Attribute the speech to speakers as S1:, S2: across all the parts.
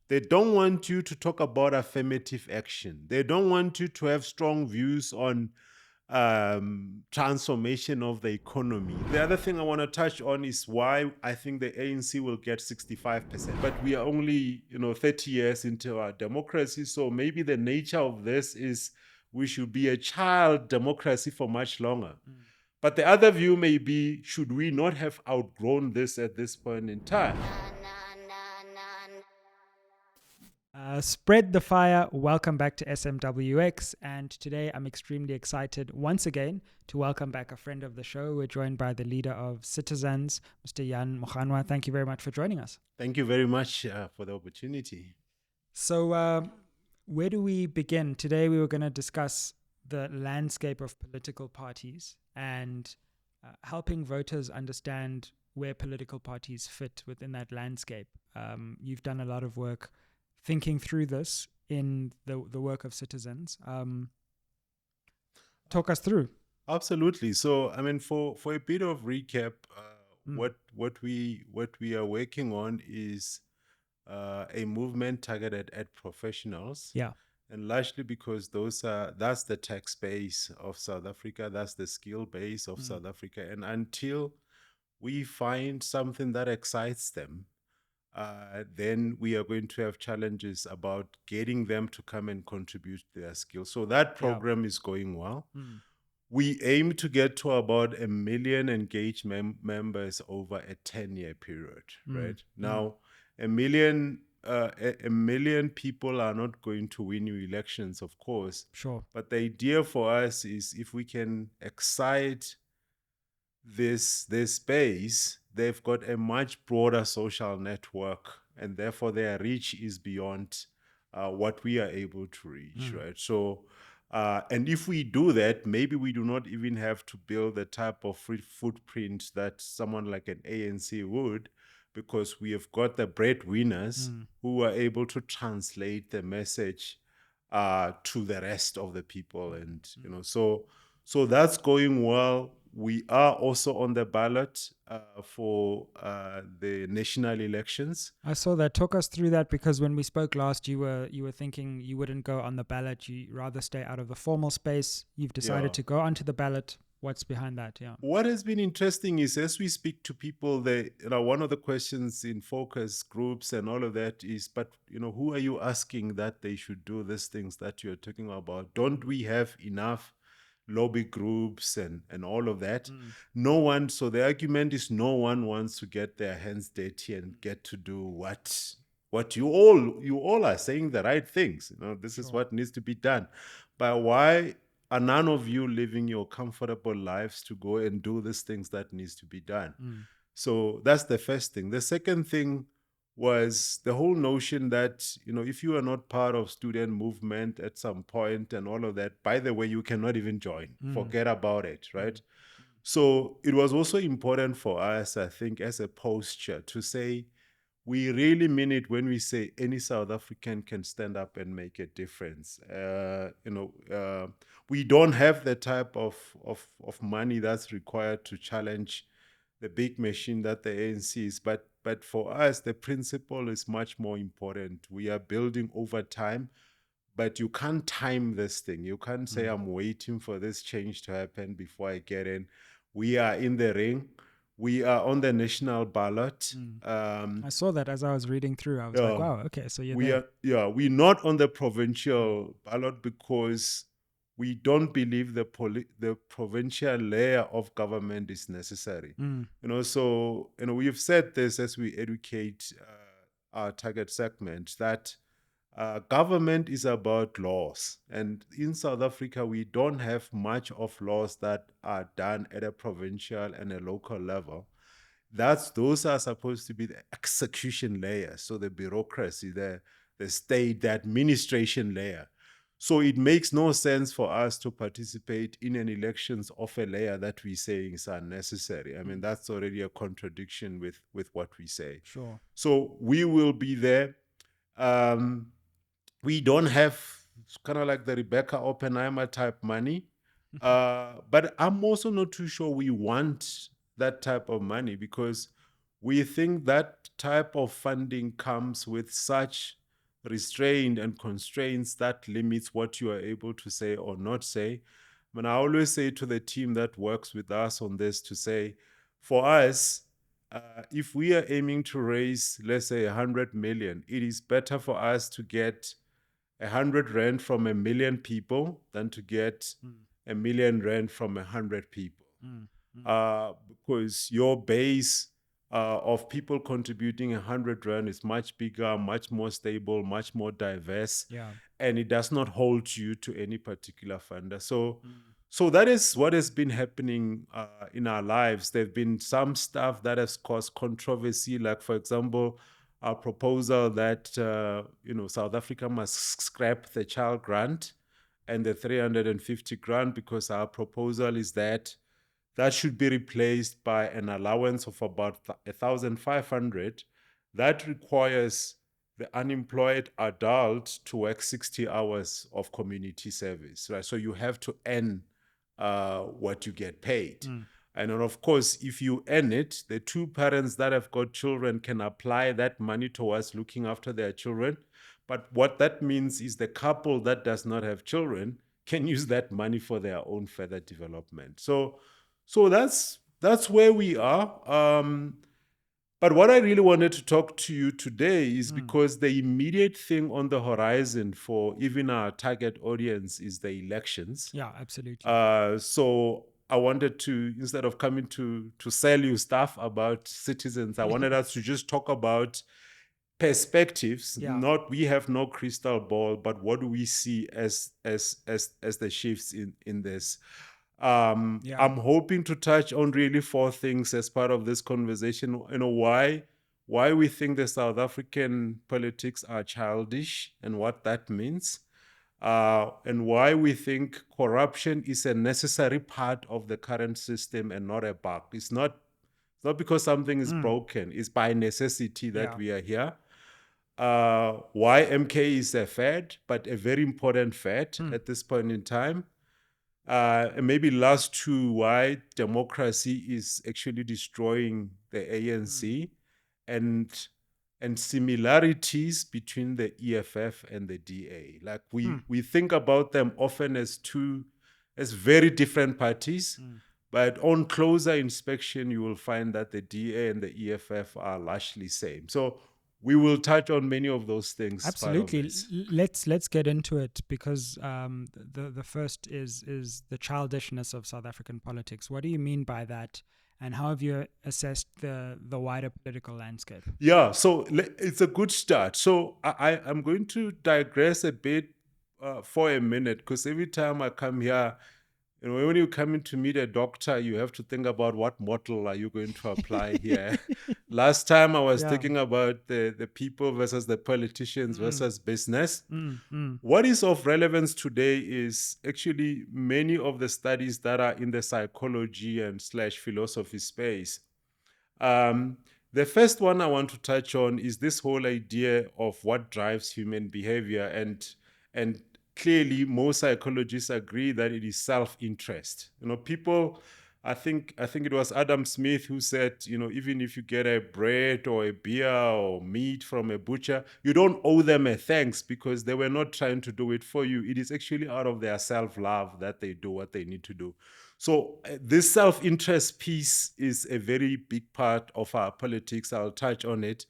S1: They don't want you to talk about affirmative action. They don't want you to have strong views on transformation of the economy. The other thing I want to touch on is why I think the ANC will get 65%. But we are only, 30 years into our democracy. So maybe the nature of this is we should be a child democracy for much longer. But the other view may be, should we not have outgrown this at this point in time?
S2: Spread the fire. Welcome back to SMWX. And today I'm extremely excited once again to welcome back a friend of the show. We're joined by the leader of CITIZANS, Mr. Jan Moganwa. Thank you very much for joining us.
S1: Thank you very much for the opportunity.
S2: So where do we begin? Today we were going to discuss the landscape of political parties and helping voters understand where political parties fit within that landscape. You've done a lot of work thinking through this in the work of CITIZANS. Talk us through.
S1: Absolutely. So, I mean, for a bit of recap, what we are working on is a movement targeted at professionals.
S2: Yeah.
S1: And largely because that's the tax base of South Africa, that's the skill base of South Africa. And until we find something that excites them, then we are going to have challenges about getting them to come and contribute their skills. So that program is going well. We aim to get to about 1 million engaged members over a 10-year period, right? Now, 1 million people are not going to win you elections, of course.
S2: Sure.
S1: But the idea for us is if we can excite this base, they've got a much broader social network, and therefore their reach is beyond what we are able to reach, right? So, and if we do that, maybe we do not even have to build the type of footprint that someone like an ANC would, because we have got the breadwinners who are able to translate the message to the rest of the people. And, so that's going well. We are also on the ballot for the national elections.
S2: I saw that. Talk us through that, because when we spoke last, you were thinking you wouldn't go on the ballot. You rather stay out of the formal space. You've decided to go onto the ballot. What's behind that? Yeah.
S1: What has been interesting is as we speak to people, one of the questions in focus groups and all of that is, but who are you asking that they should do these things that you're talking about? Don't we have enough lobby groups and all of that? No one. So the argument is no one wants to get their hands dirty and get to do what you all are saying the right things. This is what needs to be done. But why are none of you living your comfortable lives to go and do these things that needs to be done? So that's the first thing. The second thing was the whole notion that, if you are not part of student movement at some point and all of that, by the way, you cannot even join. Forget about it, right? So it was also important for us, I think, as a posture to say, we really mean it when we say any South African can stand up and make a difference. We don't have the type of money that's required to challenge the big machine that the ANC is. But for us, the principle is much more important. We are building over time, but you can't time this thing. You can't say, I'm waiting for this change to happen before I get in. We are in the ring. We are on the national ballot.
S2: I saw that as I was reading through. I was like, wow, okay, so you're there.
S1: We're not on the provincial ballot because we don't believe the provincial layer of government is necessary. So we've said this as we educate our target segment, that government is about laws. And in South Africa, we don't have much of laws that are done at a provincial and a local level. Those are supposed to be the execution layer, so the bureaucracy, the state, the administration layer. So it makes no sense for us to participate in an elections of a layer that we say is unnecessary. I mean, that's already a contradiction with what we say.
S2: Sure.
S1: So we will be there. We don't have kind of like the Rebecca Oppenheimer type money, but I'm also not too sure we want that type of money, because we think that type of funding comes with such restraint and constraints that limits what you are able to say or not say. And I always say to the team that works with us on this to say, for us, if we are aiming to raise, let's say, 100 million, it is better for us to get 100 rand from 1,000,000 people than to get 1,000,000 rand from 100 people. Because your base of people contributing 100 rand is much bigger, much more stable, much more diverse, and it does not hold you to any particular funder. So that is what has been happening in our lives. There have been some stuff that has caused controversy, like, for example, our proposal that South Africa must scrap the child grant and the 350 grant, because our proposal is that should be replaced by an allowance of about 1,500 that requires the unemployed adult to work 60 hours of community service, right? So you have to earn what you get paid. And then, of course, if you earn it, the two parents that have got children can apply that money towards looking after their children. But what that means is the couple that does not have children can use that money for their own further development. So that's where we are. But what I really wanted to talk to you today is because the immediate thing on the horizon for even our target audience is the elections.
S2: Yeah, absolutely.
S1: So I wanted to, instead of coming to sell you stuff about citizens, I wanted us to just talk about perspectives. Not, we have no crystal ball, but what do we see as the shifts in this? I'm hoping to touch on really four things as part of this conversation. Why we think the South African politics are childish and what that means, and why we think corruption is a necessary part of the current system and not a bug. It's not because something is broken. It's by necessity that we are here. Why MK is a fad, but a very important fad at this point in time. And maybe last two, why democracy is actually destroying the ANC, and similarities between the EFF and the DA. Like we think about them often as very different parties, but on closer inspection, you will find that the DA and the EFF are largely same. So we will touch on many of those things.
S2: Absolutely. Let's get into it, because the first is the childishness of South African politics. What do you mean by that, and how have you assessed the wider political landscape?
S1: Yeah, so it's a good start. So I'm going to digress a bit for a minute, because every time I come here, when you come in to meet a doctor, you have to think about what model are you going to apply here. Last time I was thinking about the people versus the politicians versus business. What is of relevance today is actually many of the studies that are in the psychology and /philosophy space. The first one I want to touch on is this whole idea of what drives human behavior, and clearly, most psychologists agree that it is self-interest. People, I think it was Adam Smith who said, even if you get a bread or a beer or meat from a butcher, you don't owe them a thanks, because they were not trying to do it for you. It is actually out of their self-love that they do what they need to do. So this self-interest piece is a very big part of our politics. I'll touch on it.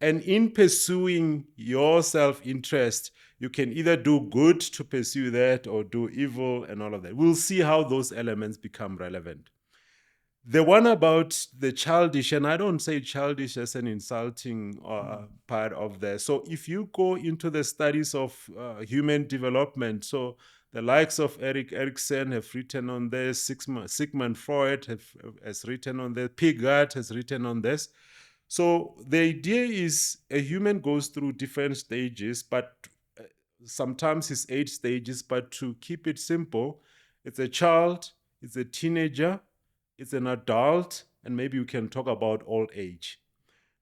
S1: And in pursuing your self-interest, you can either do good to pursue that or do evil and all of that. We'll see how those elements become relevant. The one about the childish, and I don't say childish as an insulting part of that. So if you go into the studies of human development, so the likes of Erik Erikson have written on this, Sigmund Freud has written on this, Piggott has written on this. So the idea is a human goes through different stages, but sometimes it's 8 stages, but to keep it simple, it's a child, it's a teenager, it's an adult, and maybe we can talk about old age.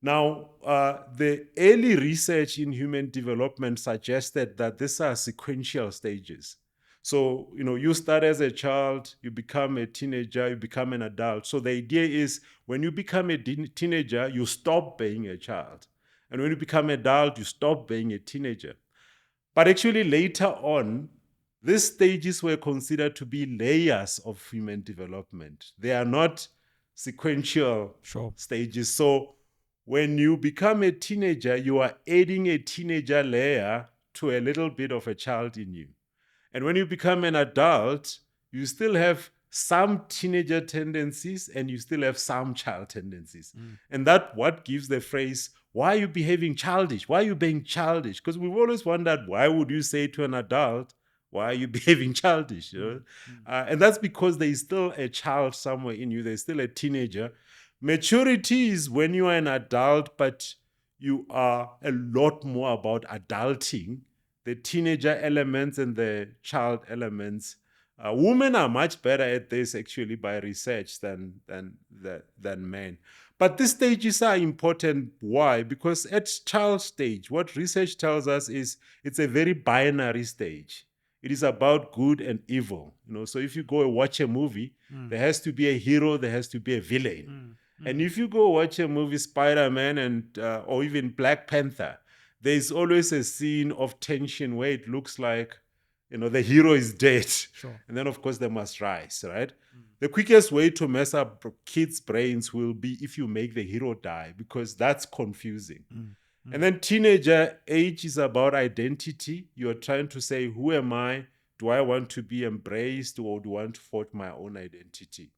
S1: Now, the early research in human development suggested that these are sequential stages. So, you start as a child, you become a teenager, you become an adult. So the idea is when you become a teenager, you stop being a child. And when you become adult, you stop being a teenager. But actually, later on, these stages were considered to be layers of human development. They are not sequential
S2: Sure.
S1: stages. So when you become a teenager, you are adding a teenager layer to a little bit of a child in you. And when you become an adult, you still have some teenager tendencies and you still have some child tendencies. And that what gives the phrase, why are you behaving childish? Why are you being childish? Because we've always wondered, why would you say to an adult, why are you behaving childish? You know? And that's because there is still a child somewhere in you. There's still a teenager. Maturity is when you are an adult, but you are a lot more about adulting. The teenager elements and the child elements. Women are much better at this actually by research than men. But these stages are important. Why? Because at child stage, what research tells us is it's a very binary stage. It is about good and evil. So if you go and watch a movie, there has to be a hero, there has to be a villain. And if you go watch a movie, Spider-Man and or even Black Panther, there's always a scene of tension where it looks like, the hero is dead.
S2: Sure.
S1: And then, of course, they must rise, right? The quickest way to mess up kids' brains will be if you make the hero die, because that's confusing. And then teenager age is about identity. You're trying to say, who am I? Do I want to be embraced, or do I want to forge my own identity?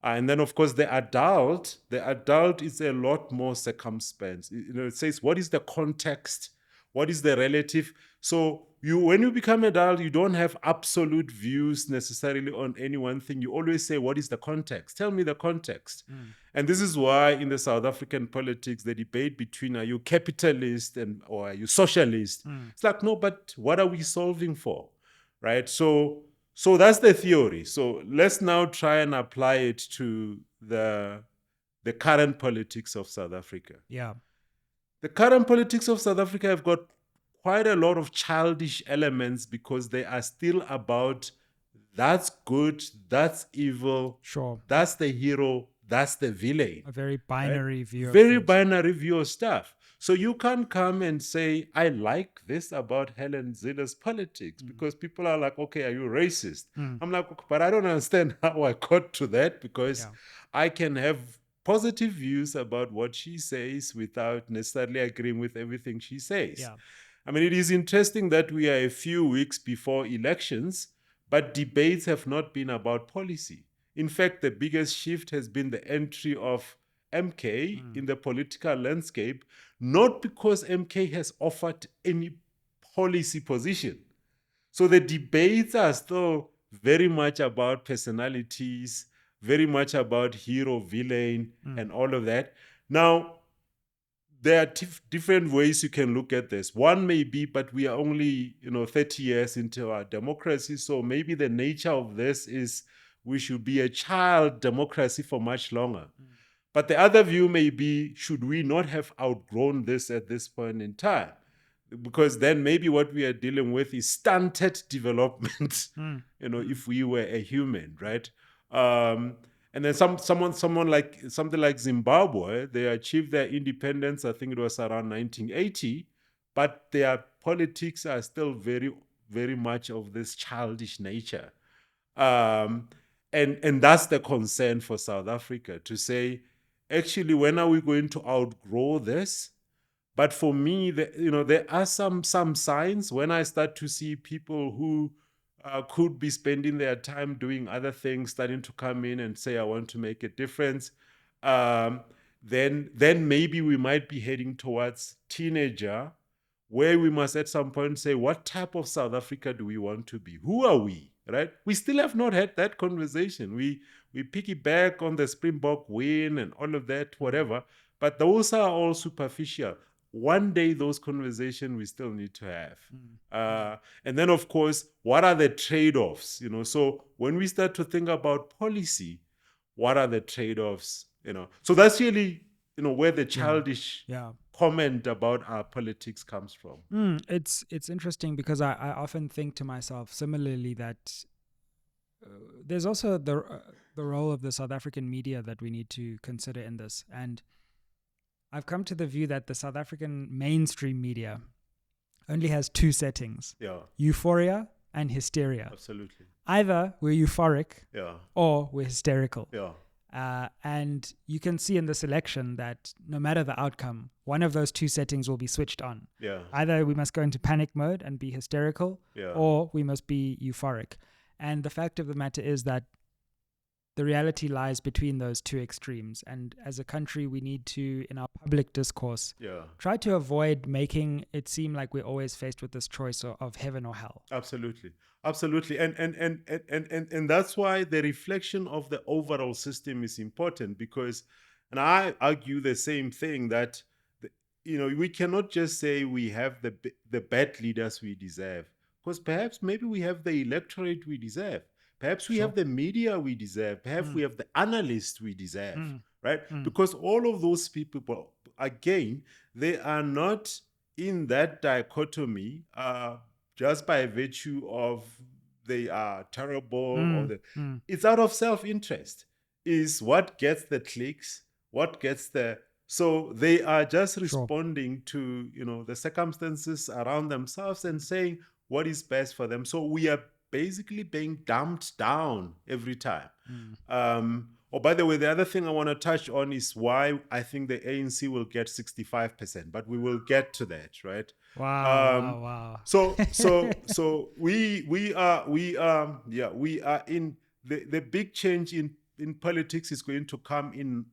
S1: And then, of course, the adult is a lot more circumspect. It says, what is the context? What is the relative? So when you become adult, you don't have absolute views necessarily on any one thing. You always say, what is the context? Tell me the context. And this is why in the South African politics, the debate between are you capitalist or are you socialist? It's like, no, but what are we solving for? Right? So that's the theory. So let's now try and apply it to the current politics of South Africa.
S2: Yeah.
S1: The current politics of South Africa have got quite a lot of childish elements because they are still about that's good, that's evil,
S2: Sure.
S1: that's the hero, that's the villain.
S2: A very binary view.
S1: Very binary view of stuff. So you can't come and say, I like this about Helen Zille's politics, because people are like, okay, are you racist? I'm like, but I don't understand how I got to that, because I can have positive views about what she says without necessarily agreeing with everything she says.
S2: Yeah.
S1: I mean, it is interesting that we are a few weeks before elections, but debates have not been about policy. In fact, the biggest shift has been the entry of MK in the political landscape, not because MK has offered any policy position. So the debates are still very much about personalities, very much about hero, villain, and all of that. Now, there are different ways you can look at this. One may be, but we are only 30 years into our democracy, so maybe the nature of this is we should be a child democracy for much longer. But the other view may be, should we not have outgrown this at this point in time? Because then maybe what we are dealing with is stunted development, if we were a human, right? And then someone like something like Zimbabwe, they achieved their independence, I think it was around 1980, but their politics are still very, very much of this childish nature. And that's the concern for South Africa, to say, actually, when are we going to outgrow this? But for me, there are some signs when I start to see people who could be spending their time doing other things, starting to come in and say, I want to make a difference. Then maybe we might be heading towards teenager, where we must at some point say, what type of South Africa do we want to be? Who are we, right? We still have not had that conversation. We piggyback on the Springbok win and all of that, whatever, but those are all superficial. One day, those conversations we still need to have. And then, of course, what are the trade-offs? So when we start to think about policy, what are the trade-offs? So that's really, where the childish comment about our politics comes from.
S2: It's interesting because I often think to myself similarly that there's also the role of the South African media that we need to consider in this. And I've come to the view that the South African mainstream media only has two settings:
S1: Yeah,
S2: euphoria and hysteria.
S1: absolutely.
S2: Either we're euphoric
S1: Yeah,
S2: or we're hysterical.
S1: yeah,
S2: And you can see in this election that no matter the outcome, one of those two settings will be switched on.
S1: yeah,
S2: Either we must go into panic mode and be hysterical,
S1: yeah.
S2: or we must be euphoric. And the fact of the matter is that the reality lies between those two extremes. And as a country, we need to, in our public discourse,
S1: Yeah,
S2: try to avoid making it seem like we're always faced with this choice of heaven or hell.
S1: absolutely, absolutely, and that's why the reflection of the overall system is important, because, and I argue the same thing, that we cannot just say we have the bad leaders we deserve, because perhaps maybe we have the electorate we deserve. Perhaps we
S2: Sure.
S1: have the media we deserve. Perhaps we have the analysts we deserve, right?
S2: Mm.
S1: Because all of those people, again, they are not in that dichotomy just by virtue of they are terrible or it's out of self-interest. Is what gets the clicks, what gets the so they are just responding to the circumstances around themselves and saying what is best for them. So we are basically being dumped down every time. Oh, by the way, the other thing I want to touch on is why I think the ANC will get 65%, but we will get to that, right?
S2: Wow.
S1: So we are in the big change in politics is going to come in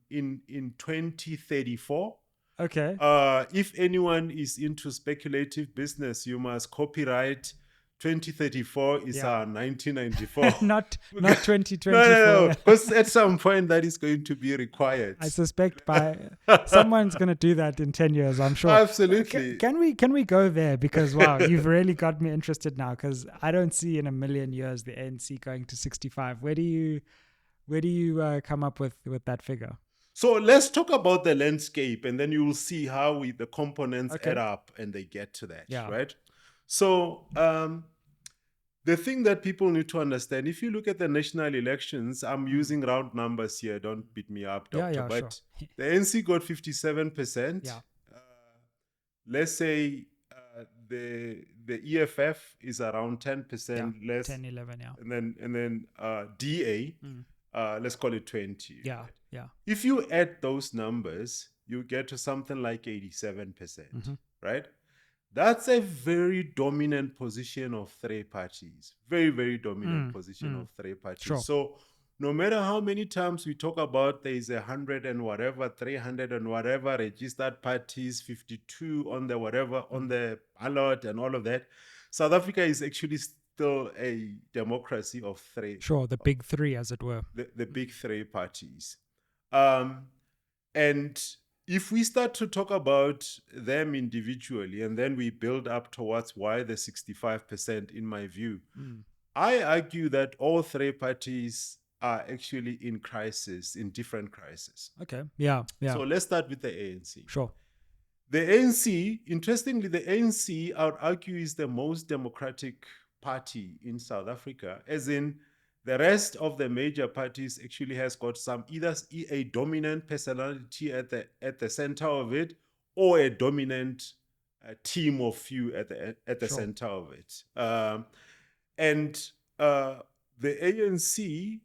S1: 2034.
S2: Okay.
S1: If anyone is into speculative business, you must copyright 2034 is our 1994.
S2: not 2024.
S1: No, because at some point that is going to be required.
S2: I suspect someone's going to do that in 10 years, I'm sure.
S1: Absolutely.
S2: Can we go there? Because, wow, you've really got me interested now, because I don't see in a million years the ANC going to 65. Where do you come up with that figure?
S1: So let's talk about the landscape, and then you will see how the components add up and they get to that, right? So the thing that people need to understand, if you look at the national elections, I'm using round numbers here, don't beat me up, doctor, but sure. The ANC got 57%.
S2: Yeah.
S1: Let's say the EFF is around 10% less.
S2: 10, 11, yeah.
S1: And then DA, let's call it 20.
S2: Yeah,
S1: right?
S2: yeah.
S1: If you add those numbers, you get to something like 87%, right? That's a very dominant position of three parties. Very, very dominant position of three parties.
S2: Sure.
S1: So no matter how many times we talk about there is 100 and whatever, 300 and whatever registered parties, 52 on the whatever, on the ballot and all of that, South Africa is actually still a democracy of three.
S2: Sure, the big three, as it were.
S1: The big three parties. And if we start to talk about them individually and then we build up towards why the 65%, in my view, I argue that all three parties are actually in crisis, in different crises.
S2: Okay, yeah.
S1: So let's start with the ANC.
S2: Sure.
S1: The ANC, interestingly, the ANC, I would argue, is the most democratic party in South Africa, as in the rest of the major parties actually has got either a dominant personality at the center of it, or a dominant team of few at the center of it. And the ANC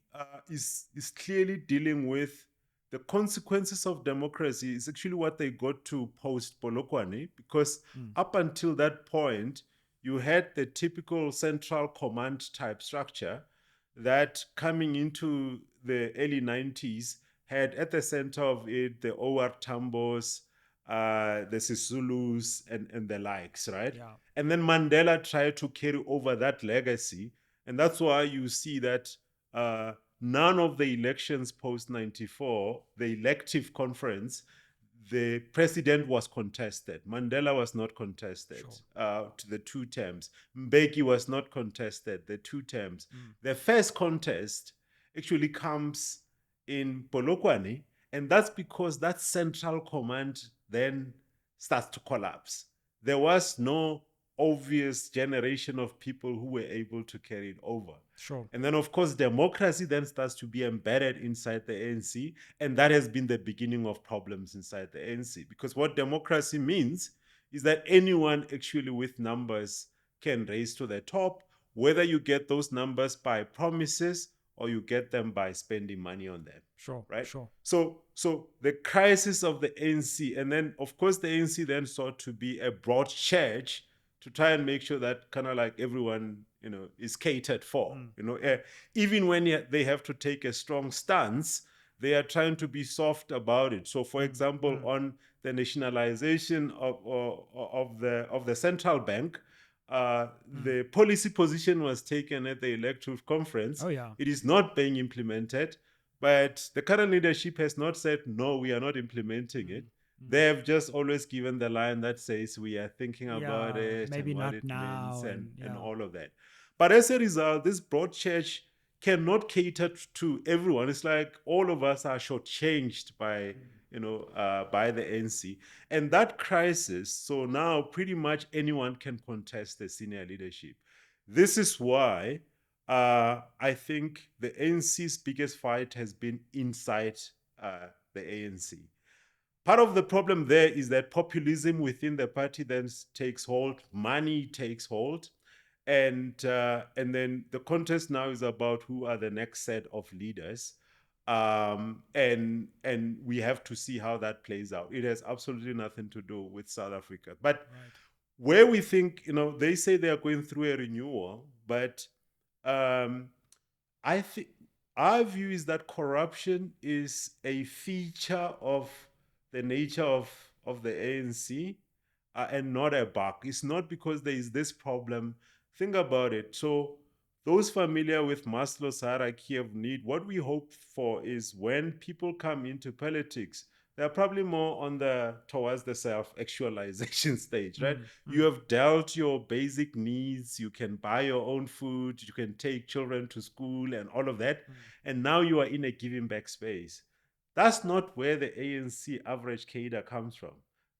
S1: is clearly dealing with the consequences of democracy. Is actually what they got to post Polokwane, because up until that point, you had the typical central command type structure that, coming into the early 90s, had at the center of it the OR Tambos, the Sisulus, and the likes, right?
S2: Yeah.
S1: And then Mandela tried to carry over that legacy. And that's why you see that none of the elections post-94, the elective conference, the president was contested. Mandela was not contested to the 2 terms. Mbeki was not contested, the 2 terms. The first contest actually comes in Polokwane, and that's because that central command then starts to collapse. There was no obvious generation of people who were able to carry it over.
S2: Sure.
S1: And then, of course, democracy then starts to be embedded inside the ANC. And that has been the beginning of problems inside the ANC. Because what democracy means is that anyone actually with numbers can raise to the top, whether you get those numbers by promises or you get them by spending money on them.
S2: Sure.
S1: Right?
S2: Sure.
S1: So the crisis of the ANC, and then, of course, the ANC then sought to be a broad church to try and make sure that kind of like everyone, is catered for. Even when they have to take a strong stance, they are trying to be soft about it. So, for example, on the nationalization of the central bank, the policy position was taken at the electoral conference.
S2: Oh, yeah.
S1: It is not being implemented, but the current leadership has not said, no, we are not implementing it. They have just always given the line that says we are thinking about it
S2: maybe
S1: and
S2: not
S1: what it
S2: now
S1: means and
S2: yeah.
S1: all of that. But as a result, this broad church cannot cater to everyone. It's like all of us are shortchanged by by the ANC. And that crisis, so now pretty much anyone can contest the senior leadership. This is why I think the ANC's biggest fight has been inside the ANC. Part of the problem there is that populism within the party then takes hold, money takes hold, and then the contest now is about who are the next set of leaders, and we have to see how that plays out. It has absolutely nothing to do with South Africa, but where we think, they say they are going through a renewal, but I think our view is that corruption is a feature of the nature of the ANC and not a bug. It's not because there is this problem. Think about it. So those familiar with Maslow's hierarchy of need, what we hope for is when people come into politics, they're probably more on towards the self-actualization stage, right? You have dealt your basic needs, you can buy your own food, you can take children to school and all of that. And now you are in a giving back space. That's not where the ANC average cadre comes from.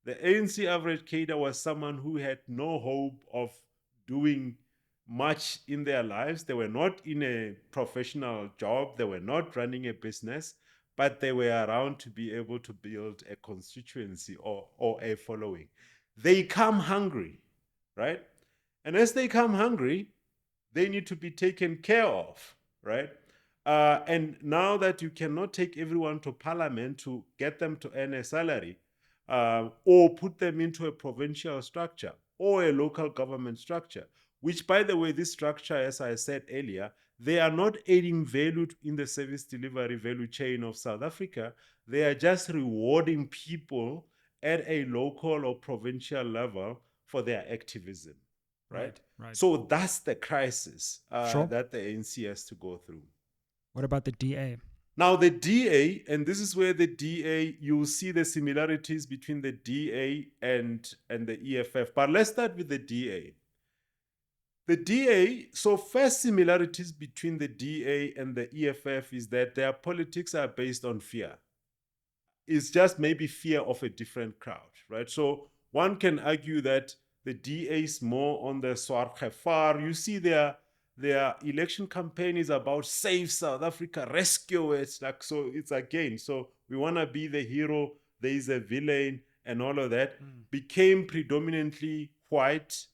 S1: The ANC average cadre was someone who had no hope of doing much in their lives. They were not in a professional job. They were not running a business, but they were around to be able to build a constituency or a following. They come hungry, right? And as they come hungry, they need to be taken care of, right? And now that you cannot take everyone to parliament to get them to earn a salary, or put them into a provincial structure or a local government structure, which, by the way, this structure, as I said earlier, they are not adding value in the service delivery value chain of South Africa. They are just rewarding people at a local or provincial level for their activism, right? So that's the crisis that the ANC has to go through.
S2: What about the DA?
S1: Now, the DA, and this is where the DA, you'll see the similarities between the DA and the EFF. But let's start with the DA. The DA, so first similarities between the DA and the EFF is that their politics are based on fear. It's just maybe fear of a different crowd, right? So one can argue that the DA is more on the Swargefar. You see their election campaign is about save South Africa, rescue it. Like, so it's again, so we want to be the hero, there is a villain and all of that. Became predominantly white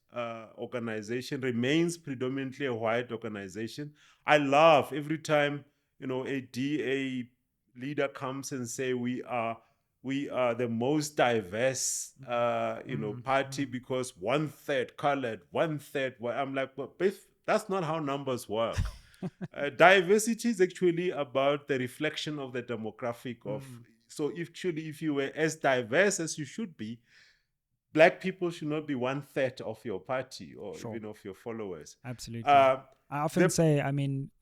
S1: organization, remains predominantly a white organization. I love every time, a DA leader comes and say we are the most diverse party because 1/3 colored, 1/3 white. I'm like, well, that's not how numbers work. Diversity is actually about the reflection of the demographic of. So if you were as diverse as you should be, Black people should not be 1/3 of your party or even of your followers.
S2: Absolutely. I often say,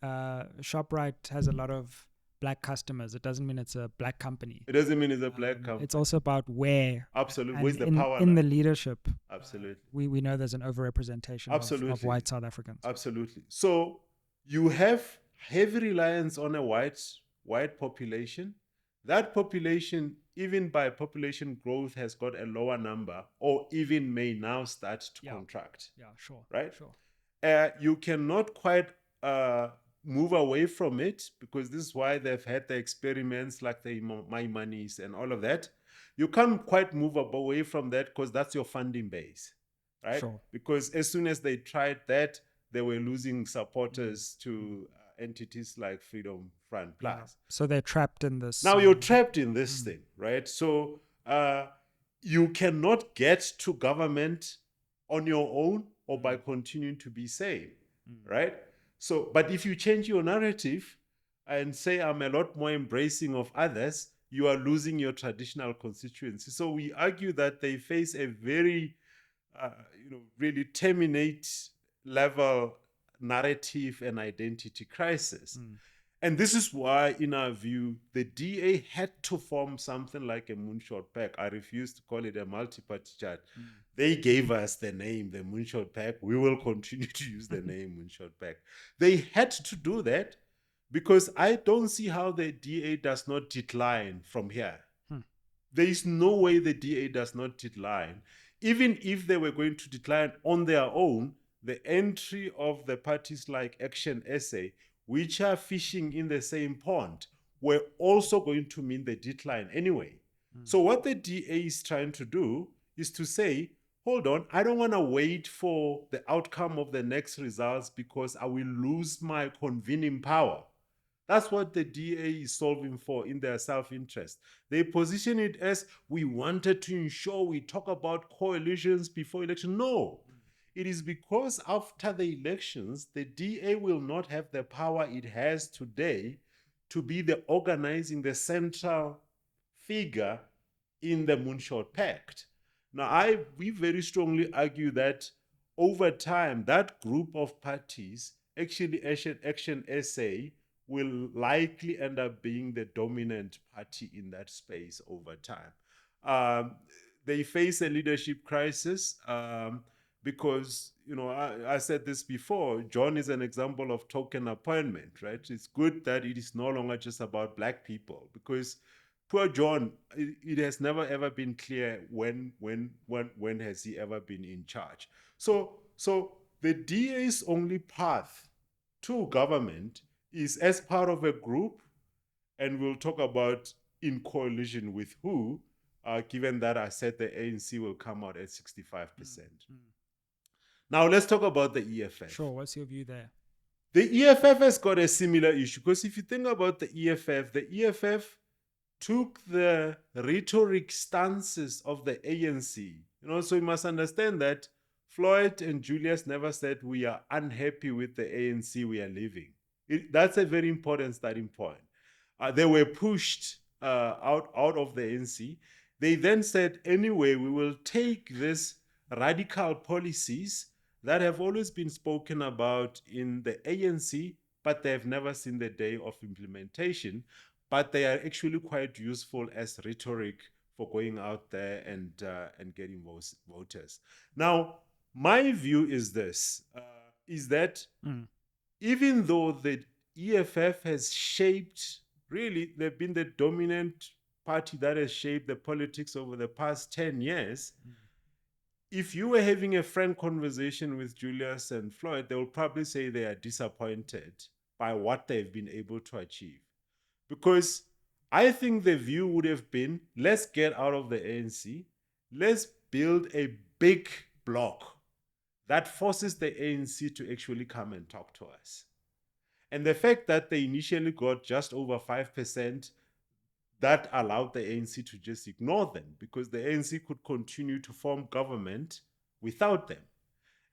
S2: ShopRite has a lot of Black customers. It doesn't mean it's a Black company.
S1: It doesn't mean it's a Black company.
S2: It's also about where.
S1: Absolutely. Where's the power
S2: in the leadership.
S1: Absolutely.
S2: We know there's an overrepresentation of white South Africans.
S1: Absolutely. So you have heavy reliance on a white population. That population even by population growth, has got a lower number or even may now start to contract.
S2: Yeah, sure.
S1: Right?
S2: Sure.
S1: You cannot quite move away from it, because this is why they've had the experiments like the My Monies and all of that. You can't quite move away from that because that's your funding base, right?
S2: Sure.
S1: Because as soon as they tried that, they were losing supporters to entities like Freedom Front Plus.
S2: Yeah. So they're trapped in this.
S1: Now you're trapped in this thing, right? So you cannot get to government on your own or by continuing to be sane, right? So, but if you change your narrative and say, I'm a lot more embracing of others, you are losing your traditional constituency. So we argue that they face a very, really terminate level narrative and identity crisis. And this is why, in our view, the DA had to form something like a Moonshot Pact. I refuse to call it a multi-party chart. They gave us the name, the Moonshot Pact. We will continue to use the name Moonshot Pact. They had to do that because I don't see how the DA does not decline from here. There is no way the DA does not decline. Even if they were going to decline on their own, the entry of the parties like Action SA, which are fishing in the same pond, were also going to mean the decline anyway. So what the DA is trying to do is to say, hold on, I don't want to wait for the outcome of the next results because I will lose my convening power. That's what the DA is solving for in their self-interest. They position it as, we wanted to ensure we talk about coalitions before election. No. It is because after the elections, the DA will not have the power it has today to be the organizing, the central figure in the Moonshot Pact. Now, we very strongly argue that over time, that group of parties, actually Action SA, will likely end up being the dominant party in that space over time. They face a leadership crisis. Because, I said this before, John is an example of token appointment, right? It's good that it is no longer just about Black people, because poor John, it has never ever been clear when has he ever been in charge. So the DA's only path to government is as part of a group, and we'll talk about in coalition with who, given that I said the ANC will come out at 65%. Now, let's talk about the EFF.
S2: Sure, what's your view there?
S1: The EFF has got a similar issue, because if you think about the EFF took the rhetoric stances of the ANC. So you must understand that Floyd and Julius never said we are unhappy with the ANC, we are leaving. That's a very important starting point. They were pushed out of the ANC. They then said, anyway, we will take these radical policies that have always been spoken about in the ANC, but they have never seen the day of implementation. But they are actually quite useful as rhetoric for going out there and getting voters. Now, my view is this, is that even though the EFF has shaped, really, they've been the dominant party that has shaped the politics over the past 10 years, if you were having a frank conversation with Julius and Floyd, they will probably say they are disappointed by what they've been able to achieve. Because I think the view would have been, let's get out of the ANC, let's build a big bloc that forces the ANC to actually come and talk to us. And the fact that they initially got just over 5%, that allowed the ANC to just ignore them, because the ANC could continue to form government without them.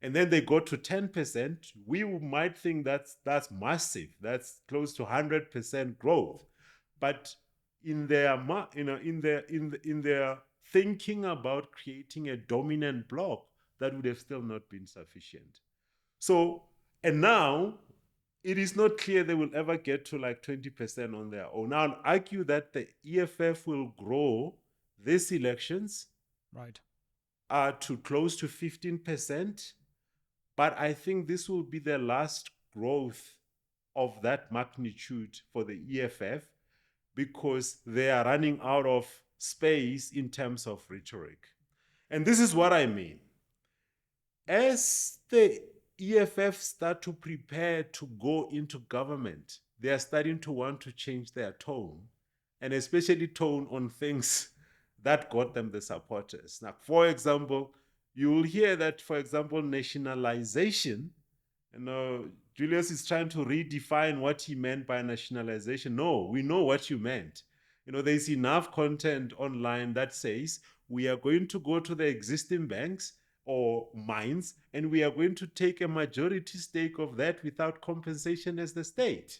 S1: And then they got to 10%. We might think that's massive. That's close to 100% growth. But in their thinking about creating a dominant bloc, that would have still not been sufficient. So, and now it is not clear they will ever get to like 20% on their own. Now, I'll argue that the EFF will grow these elections,
S2: right,
S1: to close to 15%. But I think this will be the last growth of that magnitude for the EFF, because they are running out of space in terms of rhetoric. And this is what I mean. As the EFF start to prepare to go into government, they are starting to want to change their tone, and especially tone on things that got them the supporters. Now, for example, you will hear that, for example, nationalization, Julius is trying to redefine what he meant by nationalization. No, we know what you meant. There's enough content online that says we are going to go to the existing banks or mines, and we are going to take a majority stake of that without compensation as the state.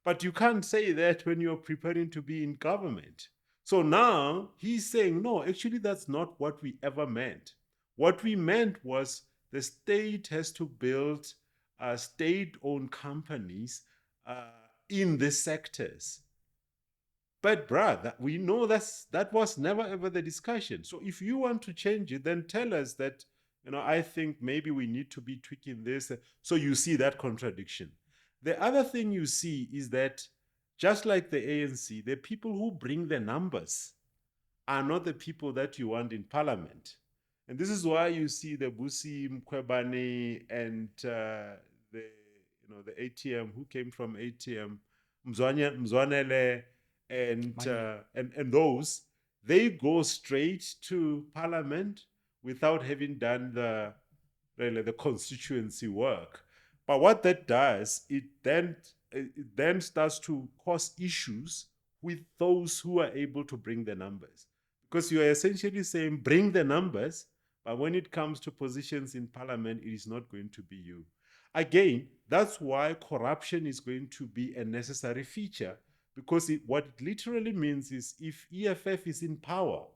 S1: But you can't say that when you're preparing to be in government. So now he's saying, no, actually, that's not what we ever meant. What we meant was the state has to build state-owned companies in the sectors. But brother, we know that was never ever the discussion. So if you want to change it, then tell us that, I think maybe we need to be tweaking this. So you see that contradiction. The other thing you see is that just like the ANC, the people who bring the numbers are not the people that you want in parliament. And this is why you see the Busi Mkhwebane and the ATM who came from ATM, Mzwanele, and those, they go straight to parliament without having done the constituency work. But what that does, it then starts to cause issues with those who are able to bring the numbers, because you are essentially saying bring the numbers, but when it comes to positions in parliament, it is not going to be you. Again, that's why corruption is going to be a necessary feature, because what it literally means is if EFF is in power,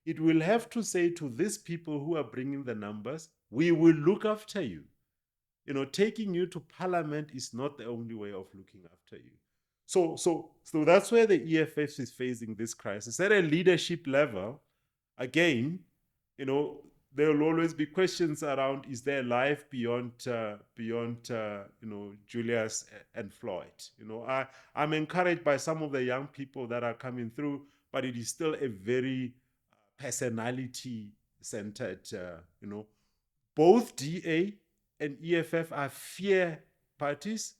S1: it will have to say to these people who are bringing the numbers, we will look after you. Taking you to parliament is not the only way of looking after you. So that's where the EFF is facing this crisis. At a leadership level, again, there will always be questions around, is there life beyond Julius and Floyd? I'm encouraged by some of the young people that are coming through, but it is still a very personality-centered, both DA and EFF are fear parties.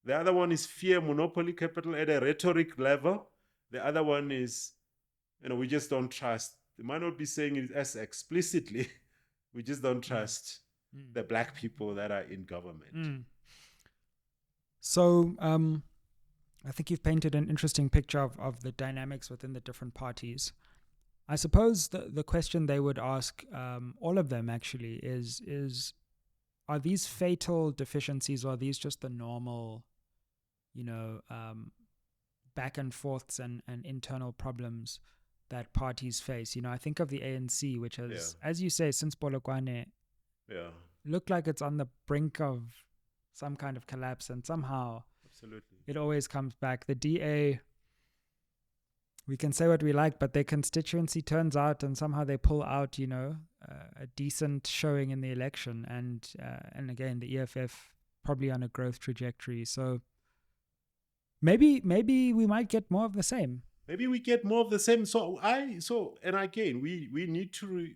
S1: The other one is fear monopoly capital at a rhetoric level. The other one is, we just don't trust. They might not be saying it as explicitly. We just don't trust the black people that are in government.
S2: So I think you've painted an interesting picture of the dynamics within the different parties. I suppose the question they would ask, all of them actually, is are these fatal deficiencies, or are these just the normal, back and forths and internal problems that parties face? I think of the ANC, which has, as you say, since Polokwane, looked like it's on the brink of some kind of collapse, and somehow it always comes back. The DA, we can say what we like, but their constituency turns out and somehow they pull out, a decent showing in the election. And again, the EFF probably on a growth trajectory. So maybe we might get more of the same.
S1: Maybe we get more of the same. And again, we need to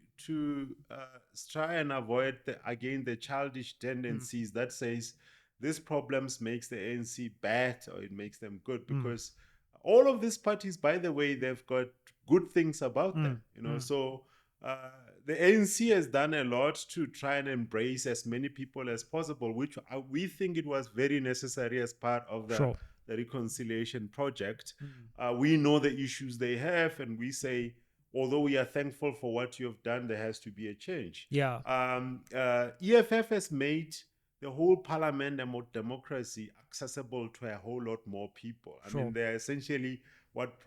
S1: try and avoid the childish tendencies that says this problems makes the ANC bad or it makes them good, because all of these parties, by the way, they've got good things about them. So the ANC has done a lot to try and embrace as many people as possible, which we think it was very necessary as part of the reconciliation project. We know the issues they have, and we say, although we are thankful for what you have done, there has to be a change. EFF has made the whole parliament and democracy accessible to a whole lot more people. I mean, they're essentially what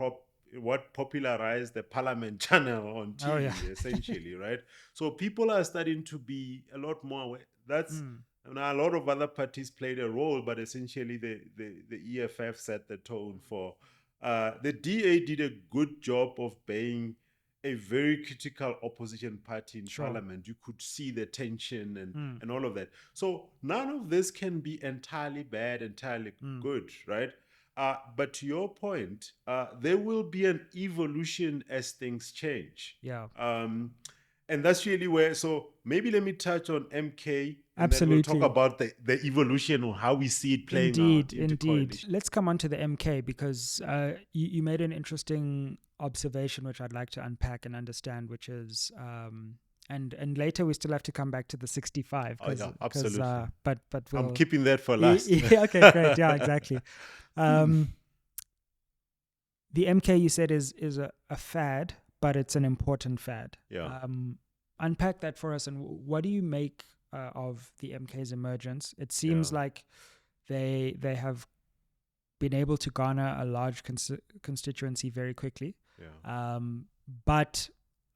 S1: popularized the parliament channel on TV, essentially, right? So people are starting to be a lot more aware. That's a lot of other parties played a role, but essentially the EFF set the tone for. The DA did a good job of being a very critical opposition party in parliament. You could see the tension and all of that. So none of this can be entirely bad, entirely good, right? But to your point, there will be an evolution as things change.
S2: Yeah.
S1: And that's really where, so maybe let me touch on MK and then we'll talk
S2: Absolutely.
S1: about the evolution or how we see it playing out into
S2: Indeed.
S1: coalition.
S2: Let's come on to the MK because you made an interesting observation which I'd like to unpack and understand, which is and later we still have to come back to the 65
S1: Oh, yeah, absolutely.
S2: but we'll,
S1: I'm keeping that for last.
S2: Yeah, okay, great. Yeah, exactly. The MK you said is a fad, but it's an important fad.
S1: Yeah.
S2: Unpack that for us, and what do you make of the MK's emergence? It seems like they have been able to garner a large constituency very quickly.
S1: Yeah.
S2: But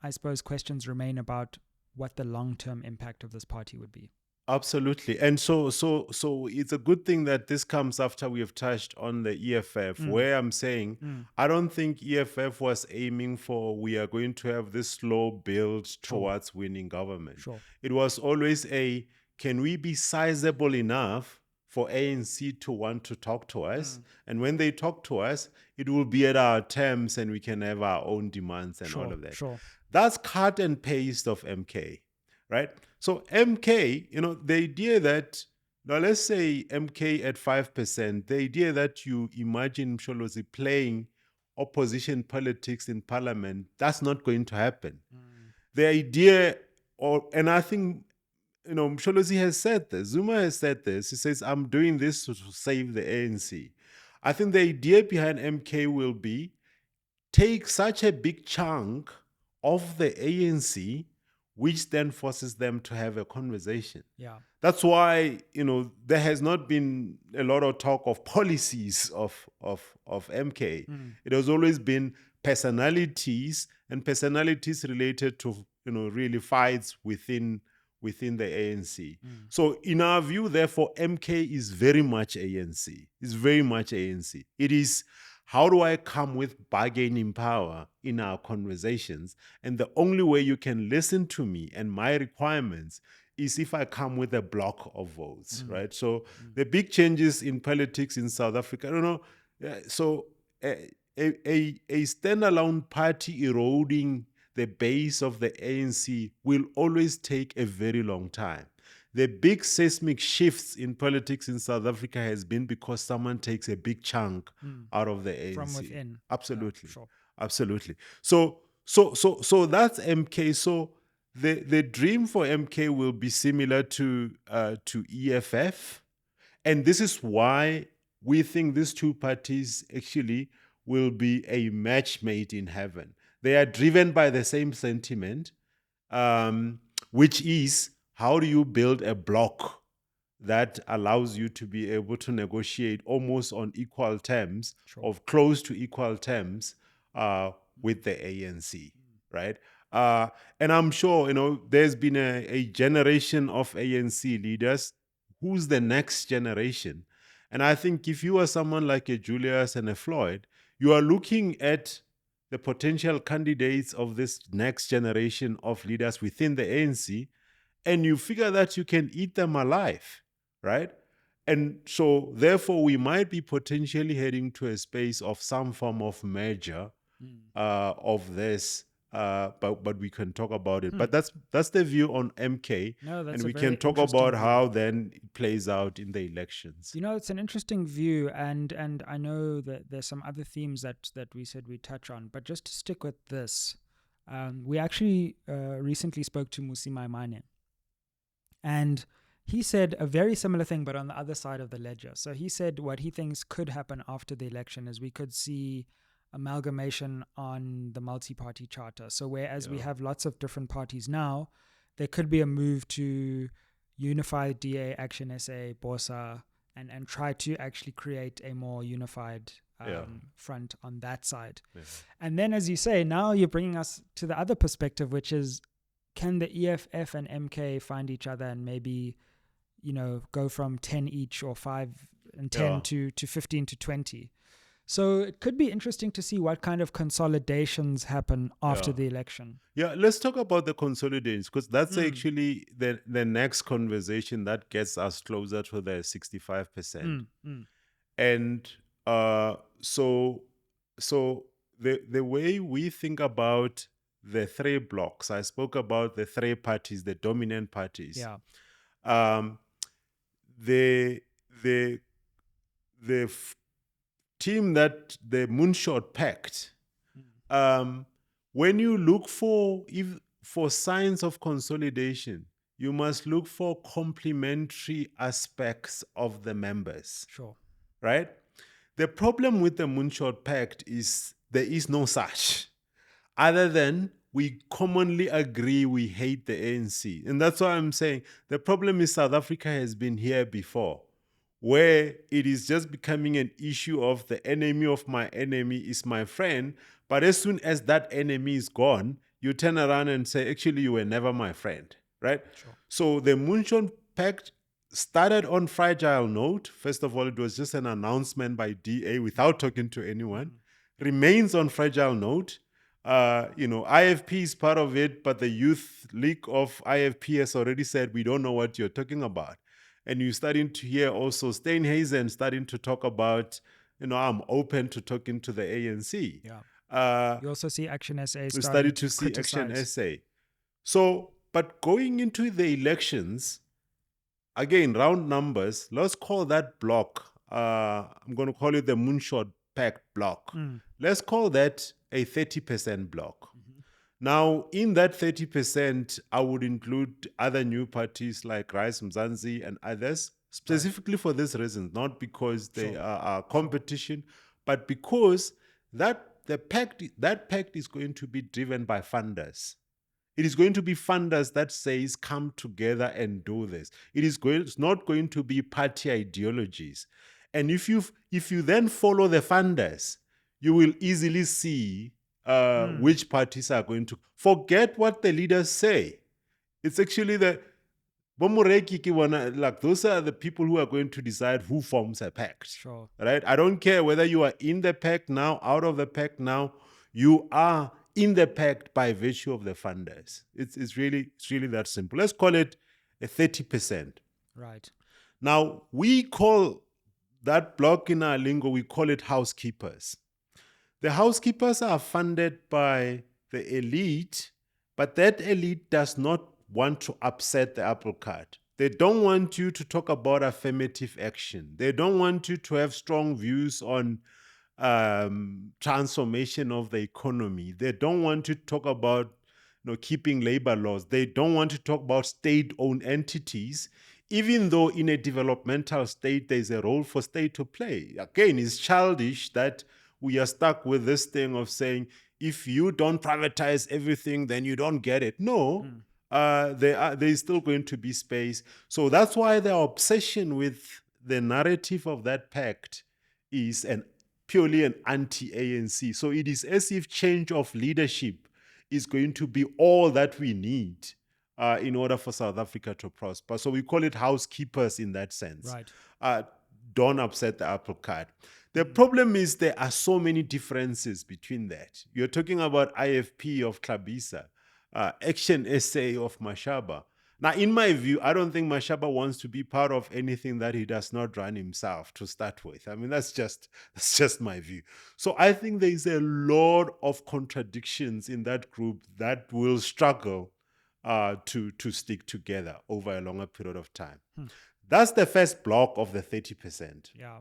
S2: I suppose questions remain about what the long-term impact of this party would be.
S1: Absolutely. And so it's a good thing that this comes after we have touched on the EFF, where I'm saying I don't think EFF was aiming for we are going to have this slow build towards winning government.
S2: Sure.
S1: It was always a, can we be sizable enough for ANC to want to talk to us? And when they talk to us, it will be at our terms and we can have our own demands and all of that.
S2: Sure.
S1: That's cut and paste of MK. Right? So MK, the idea that, now let's say MK at 5%, the idea that you imagine Msholozi playing opposition politics in parliament, that's not going to happen. The idea, and I think, Msholozi has said this, Zuma has said this, he says, I'm doing this to save the ANC. I think the idea behind MK will be, take such a big chunk of the ANC, which then forces them to have a conversation.
S2: Yeah.
S1: That's why, there has not been a lot of talk of policies of MK. It has always been personalities and personalities related to, really fights within the ANC. So in our view, therefore, MK is very much ANC. It's very much ANC. It is, how do I come with bargaining power in our conversations? And the only way you can listen to me and my requirements is if I come with a block of votes, right? So the big changes in politics in South Africa, so a standalone party eroding the base of the ANC will always take a very long time. The big seismic shifts in politics in South Africa has been because someone takes a big chunk out of the ANC.
S2: From within.
S1: Absolutely.
S2: Yeah, sure.
S1: Absolutely. So that's MK. So the dream for MK will be similar to EFF. And this is why we think these two parties actually will be a match made in heaven. They are driven by the same sentiment, which is, how do you build a block that allows you to be able to negotiate almost on equal terms, or close to equal terms, with the ANC, right? And I'm sure, there's been a generation of ANC leaders. Who's the next generation? And I think if you are someone like a Julius and a Floyd, you are looking at the potential candidates of this next generation of leaders within the ANC, and you figure that you can eat them alive, right? And so, therefore, we might be potentially heading to a space of some form of merger of this, but we can talk about it. But that's the view on MK, and we can talk about how then it plays out in the elections.
S2: It's an interesting view, and I know that there's some other themes that we said we'd touch on, but just to stick with this, we actually recently spoke to Musi Maimane. And he said a very similar thing, but on the other side of the ledger. So he said what he thinks could happen after the election is we could see amalgamation on the multi-party charter. So whereas we have lots of different parties now, there could be a move to unify DA, Action SA, BOSA, and try to actually create a more unified front on that side. And then, as you say, now you're bringing us to the other perspective, which is, can the EFF and MK find each other and maybe, go from 10 each or 5 and 10 to 15 to 20? So it could be interesting to see what kind of consolidations happen after the election.
S1: Yeah, let's talk about the consolidations, because that's actually the next conversation that gets us closer to the 65%. And So the way we think about the three blocks, I spoke about the three parties, the dominant parties.
S2: Yeah.
S1: Um, the the the team that the Moonshot Pact. When you look for signs of consolidation, you must look for complementary aspects of the members.
S2: Sure.
S1: Right? The problem with the Moonshot Pact is there is no such, other than we commonly agree we hate the ANC. And that's why I'm saying the problem is South Africa has been here before, where it is just becoming an issue of the enemy of my enemy is my friend. But as soon as that enemy is gone, you turn around and say, actually, you were never my friend, right?
S2: Sure.
S1: So the Moonshot Pact started on fragile note. First of all, it was just an announcement by DA without talking to anyone. Remains on fragile note. IFP is part of it, but the youth league of IFP has already said, we don't know what you're talking about. And you're starting to hear also Steinhazen starting to talk about, I'm open to talking to the ANC.
S2: Yeah. You also see Action SA
S1: We
S2: starting
S1: started
S2: to
S1: to see Action
S2: criticize.
S1: SA. So, but going into the elections, again, round numbers, let's call that block, I'm going to call it the Moonshot Pact block. Let's call that a 30% block. Now, in that 30%, I would include other new parties like Rise Mzansi and others, specifically for this reason, not because they are competition, but because that pact is going to be driven by funders. It is going to be funders that says, come together and do this. It's not going to be party ideologies. And if you then follow the funders, you will easily see which parties are going to forget what the leaders say. It's actually like those are the people who are going to decide who forms a pact.
S2: Sure.
S1: Right? I don't care whether you are in the pact now, out of the pact now, you are in the pact by virtue of the funders. It's really that simple. Let's call it a 30%.
S2: Right.
S1: Now, we call that block in our lingo, we call it housekeepers. The housekeepers are funded by the elite, but that elite does not want to upset the apple cart. They don't want you to talk about affirmative action. They don't want you to have strong views on transformation of the economy. They don't want to talk about keeping labor laws. They don't want to talk about state-owned entities, even though in a developmental state, there's a role for state to play. Again, it's childish that we are stuck with this thing of saying, if you don't privatize everything, then you don't get it. No, there's still going to be space. So that's why the obsession with the narrative of that pact is purely an anti-ANC. So it is as if change of leadership is going to be all that we need in order for South Africa to prosper. So we call it housekeepers in that sense.
S2: Right.
S1: Don't upset the apple cart. The problem is there are so many differences between that. You're talking about IFP of Tlhabisa, Action SA of Mashaba. Now, in my view, I don't think Mashaba wants to be part of anything that he does not run himself to start with. I mean, that's just my view. So I think there is a lot of contradictions in that group that will struggle to stick together over a longer period of time. That's the first block of the 30%.
S2: Yeah.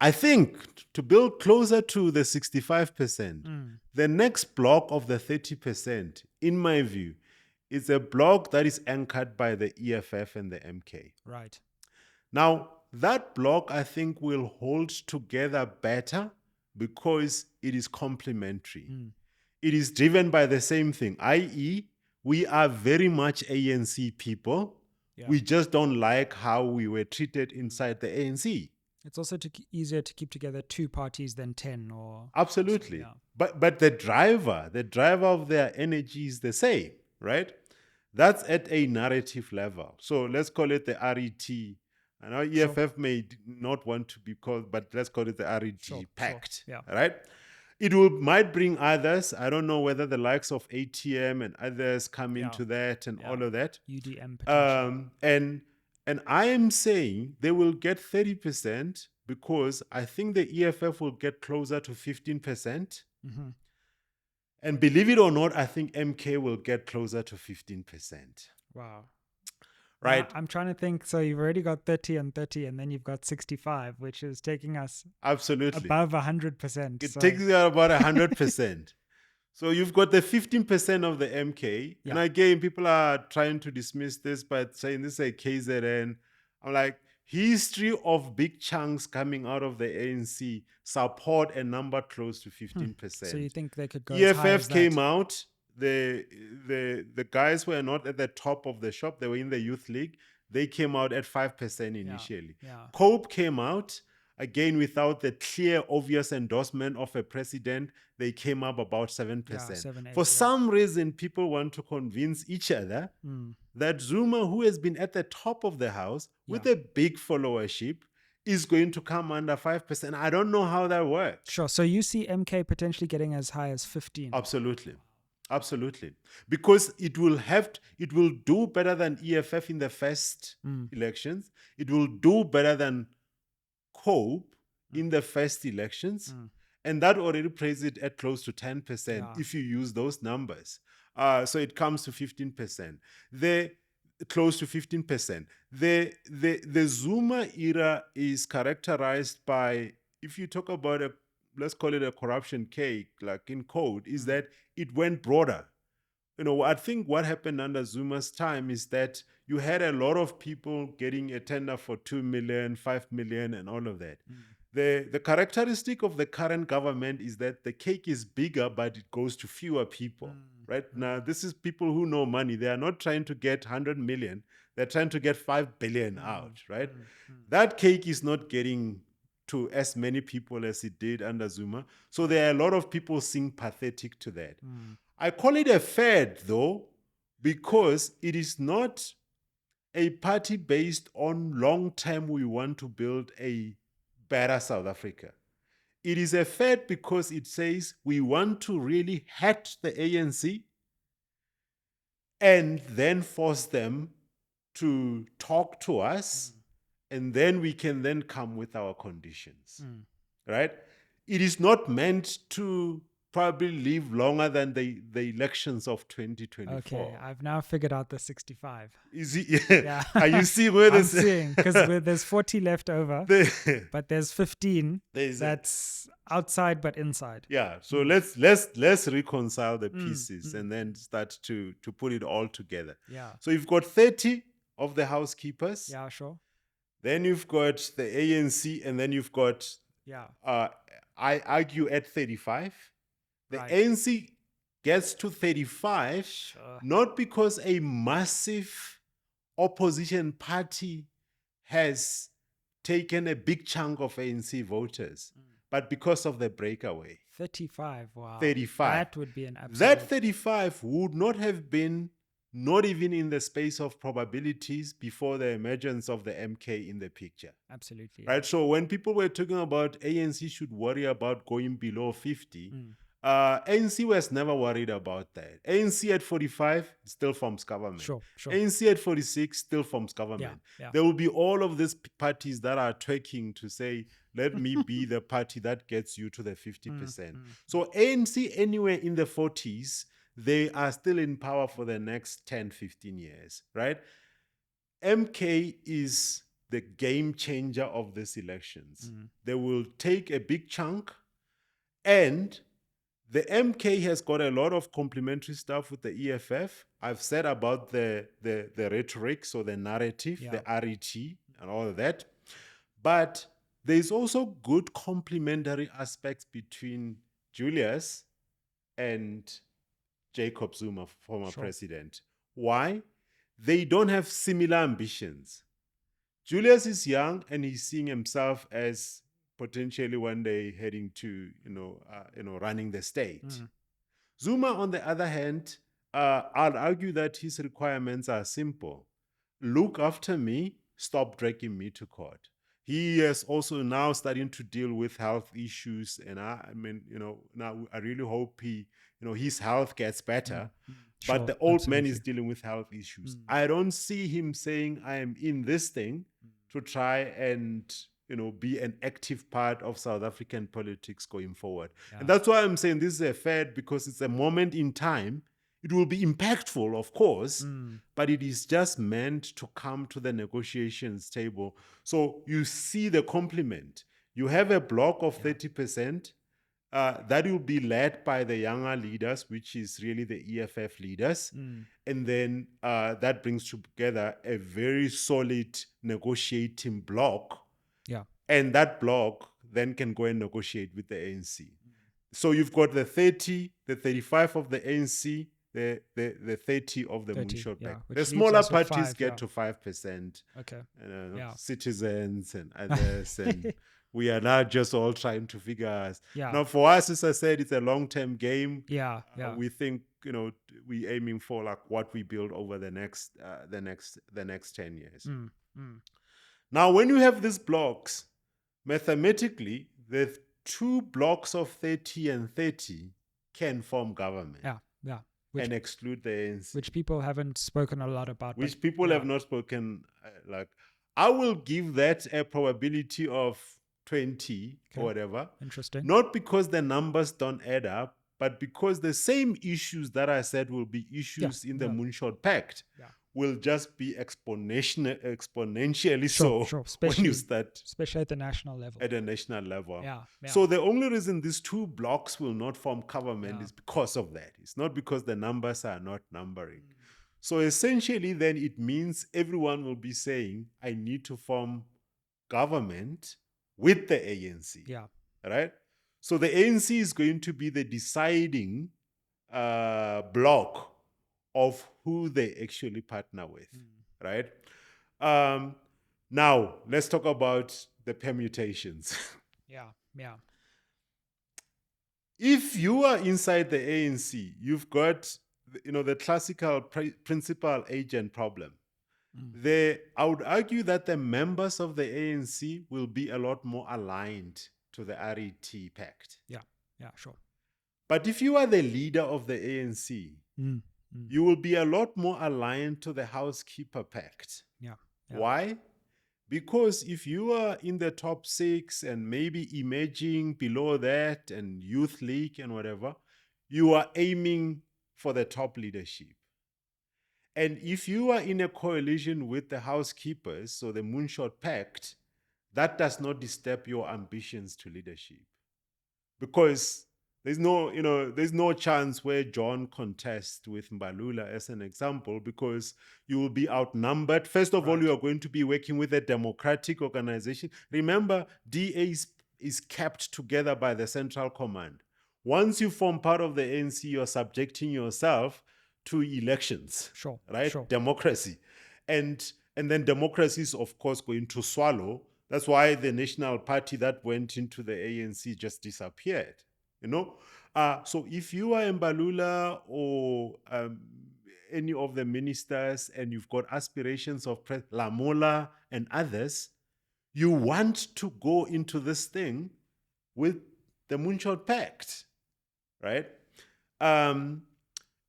S1: I think to build closer to the 65%, the next block of the 30%, in my view, is a block that is anchored by the EFF and the MK.
S2: Right.
S1: Now, that block, I think, will hold together better because it is complementary. It is driven by the same thing, i.e., we are very much ANC people. Yeah. We just don't like how we were treated inside the ANC.
S2: It's also easier to keep together two parties than 10 or...
S1: Absolutely.
S2: Yeah.
S1: But the driver of their energy is the same, right? That's at a narrative level. So let's call it the RET. I know EFF may not want to be called, but let's call it the RET Pact,
S2: Yeah.
S1: right? It might bring others. I don't know whether the likes of ATM and others come into that and all of that.
S2: UDM potentially.
S1: And I am saying they will get 30%, because I think the EFF will get closer to 15%.
S2: Mm-hmm.
S1: And believe it or not, I think MK will get closer to 15%.
S2: Wow.
S1: Right?
S2: Now, I'm trying to think. So you've already got 30 and 30, and then you've got 65, which is taking us
S1: Absolutely.
S2: above 100%.
S1: It takes you about 100%. So you've got the 15% of the MK.
S2: Yeah.
S1: And again, people are trying to dismiss this by saying this is a KZN. I'm like, history of big chunks coming out of the ANC support a number close to 15%.
S2: So you think they could go as high as
S1: EFF came
S2: that?
S1: out. The guys were not at the top of the shop. They were in the youth league. They came out at 5% initially.
S2: Yeah.
S1: COPE came out. Again, without the clear, obvious endorsement of a president, they came up about 7%.
S2: Yeah, 7, 8,
S1: For some reason, people want to convince each other that Zuma, who has been at the top of the house with a big followership, is going to come under 5%. I don't know how that works.
S2: Sure. So you see MK potentially getting as high as 15?
S1: Absolutely. Absolutely. Because it will do better than EFF in the first elections. It will do better than COPE in the first elections. And that already places it at close to 10% if you use those numbers. So it comes to 15%. Close to 15%. The Zuma era is characterized by, if you talk about let's call it a corruption cake, like in code, is that it went broader. I think what happened under Zuma's time is that you had a lot of people getting a tender for 2 million, 5 million, and all of that. The characteristic of the current government is that the cake is bigger, but it goes to fewer people. Right? Now, this is people who know money. They are not trying to get 100 million. They're trying to get 5 billion out, right? That cake is not getting to as many people as it did under Zuma. So there are a lot of people sympathetic to that. I call it a fad, though, because it is not a party based on long-term we want to build a better South Africa. It is a fad because it says we want to really hurt the ANC and then force them to talk to us, and then we can then come with our conditions, right? It is not meant to probably live longer than the elections of 2024.
S2: Okay, I've now figured out the 65.
S1: Is it? Yeah. Are you seeing where
S2: I'm seeing, because there's 40 left over, but there's 15 that's outside but inside.
S1: Yeah. So let's reconcile the pieces and then start to put it all together.
S2: Yeah.
S1: So you've got 30 of the housekeepers.
S2: Yeah, sure.
S1: Then you've got the ANC, and then you've got I argue at 35. The ANC gets to 35, not because a massive opposition party has taken a big chunk of ANC voters, but because of the breakaway.
S2: 35, wow.
S1: 35.
S2: That would be an absolute...
S1: That 35 would not have been, not even in the space of probabilities, before the emergence of the MK in the picture.
S2: Absolutely.
S1: Right? So when people were talking about ANC should worry about going below 50, ANC was never worried about that. ANC at 45 still forms government.
S2: Sure.
S1: ANC at 46 still forms government.
S2: Yeah.
S1: There will be all of these parties that are twerking to say, let me be the party that gets you to the 50%. So ANC anywhere in the 40s, they are still in power for the next 10, 15 years, right? MK is the game changer of these elections. They will take a big chunk, and the MK has got a lot of complementary stuff with the EFF. I've said about the rhetoric, so the narrative, the RET, and all of that. But there's also good complementary aspects between Julius and Jacob Zuma, former president. Why? They don't have similar ambitions. Julius is young and he's seeing himself as potentially one day heading to, running the state. Zuma, on the other hand, I'll argue that his requirements are simple. Look after me, stop dragging me to court. He is also now starting to deal with health issues, and now I really hope his health gets better. But the old man is dealing with health issues. I don't see him saying, I am in this thing to try and be an active part of South African politics going forward.
S2: Yeah.
S1: And that's why I'm saying this is a Fed, because it's a moment in time. It will be impactful, of course, but it is just meant to come to the negotiations table. So you see the complement. You have a block of 30%. That will be led by the younger leaders, which is really the EFF leaders. And then that brings together a very solid negotiating bloc.
S2: Yeah.
S1: And that bloc then can go and negotiate with the ANC. So you've got the 30, the 35 of the ANC, the 30 of the
S2: 30,
S1: Moonshot
S2: yeah,
S1: Pact.
S2: which
S1: The
S2: leaves
S1: smaller
S2: us with
S1: parties
S2: 5,
S1: get
S2: yeah.
S1: to 5%.
S2: Okay.
S1: Yeah. Citizens and others. And we are now just all trying to figure out.
S2: Yeah.
S1: Now, for us, as I said, it's a long-term game.
S2: Yeah.
S1: We think, we're aiming for like what we build over the next 10 years. Now, when you have these blocks, mathematically, the two blocks of 30 and 30 can form government.
S2: Yeah.
S1: And exclude the ANC.
S2: Which people haven't spoken a lot about.
S1: Which people have not spoken. I will give that a probability of 20 or whatever.
S2: Interesting.
S1: Not because the numbers don't add up, but because the same issues that I said will be issues in the Moonshot Pact will just be exponentially so when you start.
S2: Especially at the national level.
S1: At the national level.
S2: Yeah.
S1: So the only reason these two blocks will not form government is because of that. It's not because the numbers are not numbering. So essentially then it means everyone will be saying, I need to form government with the ANC.
S2: Yeah.
S1: Right? So the ANC is going to be the deciding block of who they actually partner with, right? Now, let's talk about the permutations.
S2: Yeah.
S1: If you are inside the ANC, you've got, the classical principal agent problem. I would argue that the members of the ANC will be a lot more aligned to the RET Pact.
S2: Yeah, sure.
S1: But if you are the leader of the ANC, you will be a lot more aligned to the Housekeeper Pact.
S2: Yeah.
S1: Why? Because if you are in the top 6 and maybe emerging below that and Youth League and whatever, you are aiming for the top leadership. And if you are in a coalition with the Housekeepers, so the Moonshot Pact, that does not disturb your ambitions to leadership. Because there's no chance where John contests with Mbalula as an example, because you will be outnumbered. First of all, you are going to be working with a democratic organization. Remember, DA is kept together by the Central Command. Once you form part of the ANC, you're subjecting yourself to elections.
S2: Sure.
S1: Right?
S2: Sure.
S1: Democracy. And then democracy is, of course, going to swallow. That's why the National Party that went into the ANC just disappeared. So if you are Mbalula or any of the ministers and you've got aspirations of Lamola and others, you want to go into this thing with the Moonshot Pact, right? And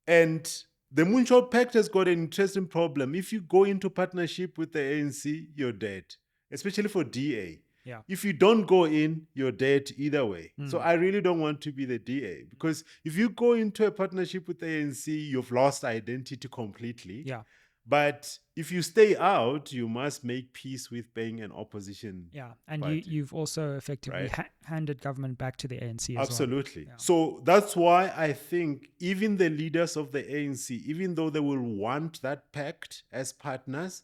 S1: the Moonshot Pact has got an interesting problem. If you go into partnership with the ANC, you're dead, especially for DA.
S2: Yeah.
S1: If you don't go in, you're dead either way. So I really don't want to be the DA, because if you go into a partnership with the ANC, you've lost identity completely.
S2: Yeah.
S1: But if you stay out, you must make peace with being an opposition.
S2: Yeah, and
S1: party.
S2: you've also effectively handed government back to the ANC as
S1: Absolutely.
S2: well. Yeah.
S1: So that's why I think even the leaders of the ANC, even though they will want that pact as partners,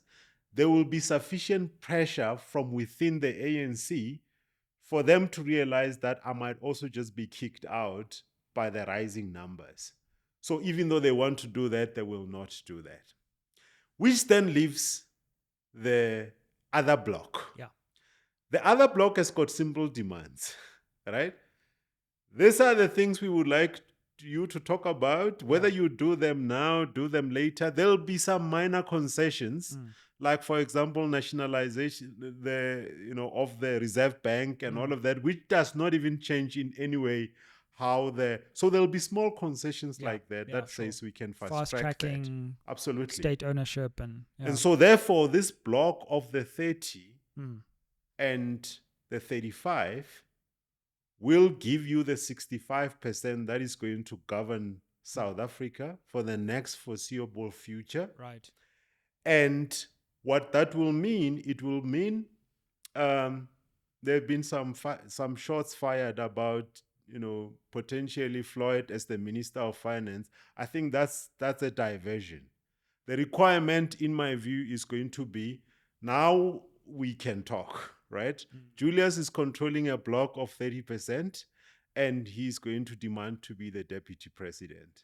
S1: there will be sufficient pressure from within the ANC for them to realize that I might also just be kicked out by the rising numbers. So even though they want to do that, they will not do that. Which then leaves the other block.
S2: Yeah.
S1: The other block has got simple demands, right? These are the things we would like you to talk about. Whether you do them now, do them later, there'll be some minor concessions. Like, for example, nationalization of the Reserve Bank and all of that, which does not even change in any way so there'll be small concessions like that says we can fast track
S2: tracking
S1: that. Absolutely.
S2: State ownership and
S1: so therefore this block of the 30 and the 35 will give you the 65% that is going to govern South Africa for the next foreseeable future.
S2: Right.
S1: And what that will mean, it will mean there have been some shots fired about, potentially Floyd as the Minister of Finance. I think that's a diversion. The requirement, in my view, is going to be now we can talk, right? Julius is controlling a block of 30%, and he's going to demand to be the deputy president.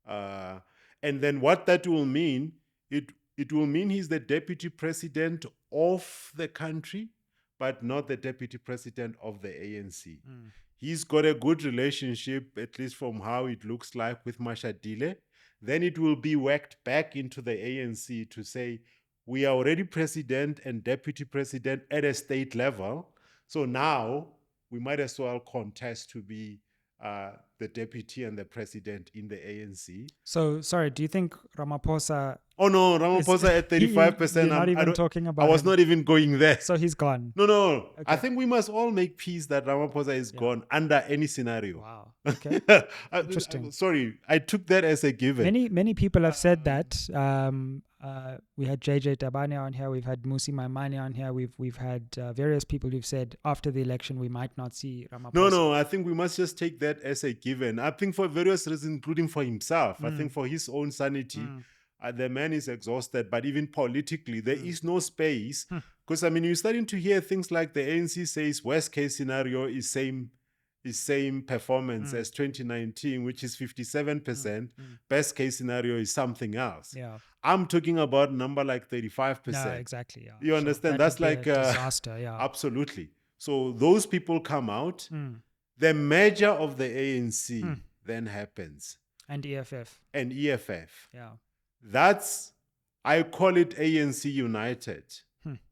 S1: And then what that will mean, it will mean he's the deputy president of the country, but not the deputy president of the ANC. He's got a good relationship, at least from how it looks like, with Mashadile. Then it will be worked back into the ANC to say, we are already president and deputy president at a state level. So now we might as well contest to be the deputy and the president in the ANC.
S2: So, sorry, do you think Ramaphosa...
S1: Oh no, Ramaphosa at 35%.
S2: You're not even talking about
S1: I was
S2: him.
S1: not even going there.
S2: So he's gone.
S1: No.
S2: Okay.
S1: I think we must all make peace that Ramaphosa is gone under any scenario.
S2: Wow. Okay. Interesting.
S1: Sorry, I took that as a given.
S2: Many people have said that. We had JJ Tabane on here. We've had Musi Maimane on here. We've had various people who've said after the election we might not see Ramaphosa.
S1: No. I think we must just take that as a given. I think for various reasons, including for himself. I think for his own sanity. The man is exhausted, but even politically, there is no space. Because, you're starting to hear things like the ANC says worst case scenario is same performance as 2019, which is 57%. Best case scenario is something else.
S2: Yeah.
S1: I'm talking about a number like 35%.
S2: Yeah, exactly. Yeah.
S1: You understand?
S2: That
S1: That's
S2: would be
S1: like
S2: a disaster. Yeah.
S1: Absolutely. So those people come out. The merger of the ANC then happens.
S2: And EFF.
S1: And EFF.
S2: Yeah.
S1: I call it ANC United,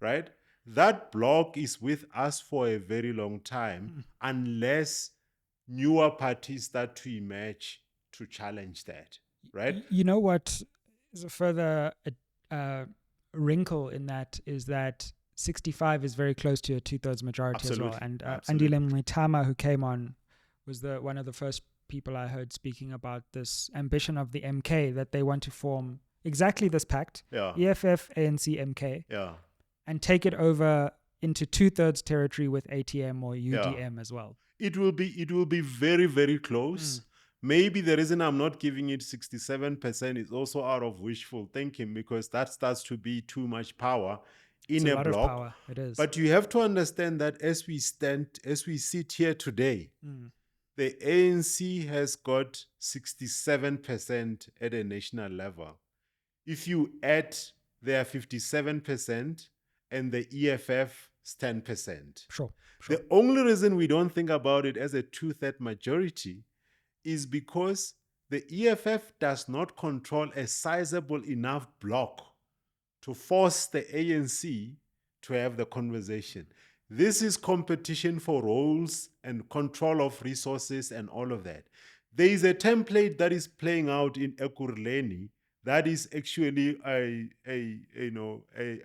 S1: right? That bloc is with us for a very long time unless newer parties start to emerge to challenge that, right?
S2: You know what is a further wrinkle in that is that 65 is very close to a 2/3 majority as well. And Andile Mwitama, who came on, was one of the first people I heard speaking about this ambition of the MK that they want to form exactly this pact, EFF, ANC, MK, and take it over into 2/3 territory with ATM or UDM as well.
S1: It will be very, very close. Maybe the reason I'm not giving it 67% is also out of wishful thinking, because that starts to be too much power in a block.
S2: Of power. It is.
S1: But you have to understand that as we sit here today, the ANC has got 67% at a national level. If you add their 57% and the EFF's 10%.
S2: Sure.
S1: The only reason we don't think about it as a 2/3 majority is because the EFF does not control a sizable enough block to force the ANC to have the conversation. This is competition for roles and control of resources and all of that. There is a template that is playing out in Ekurhuleni that is actually a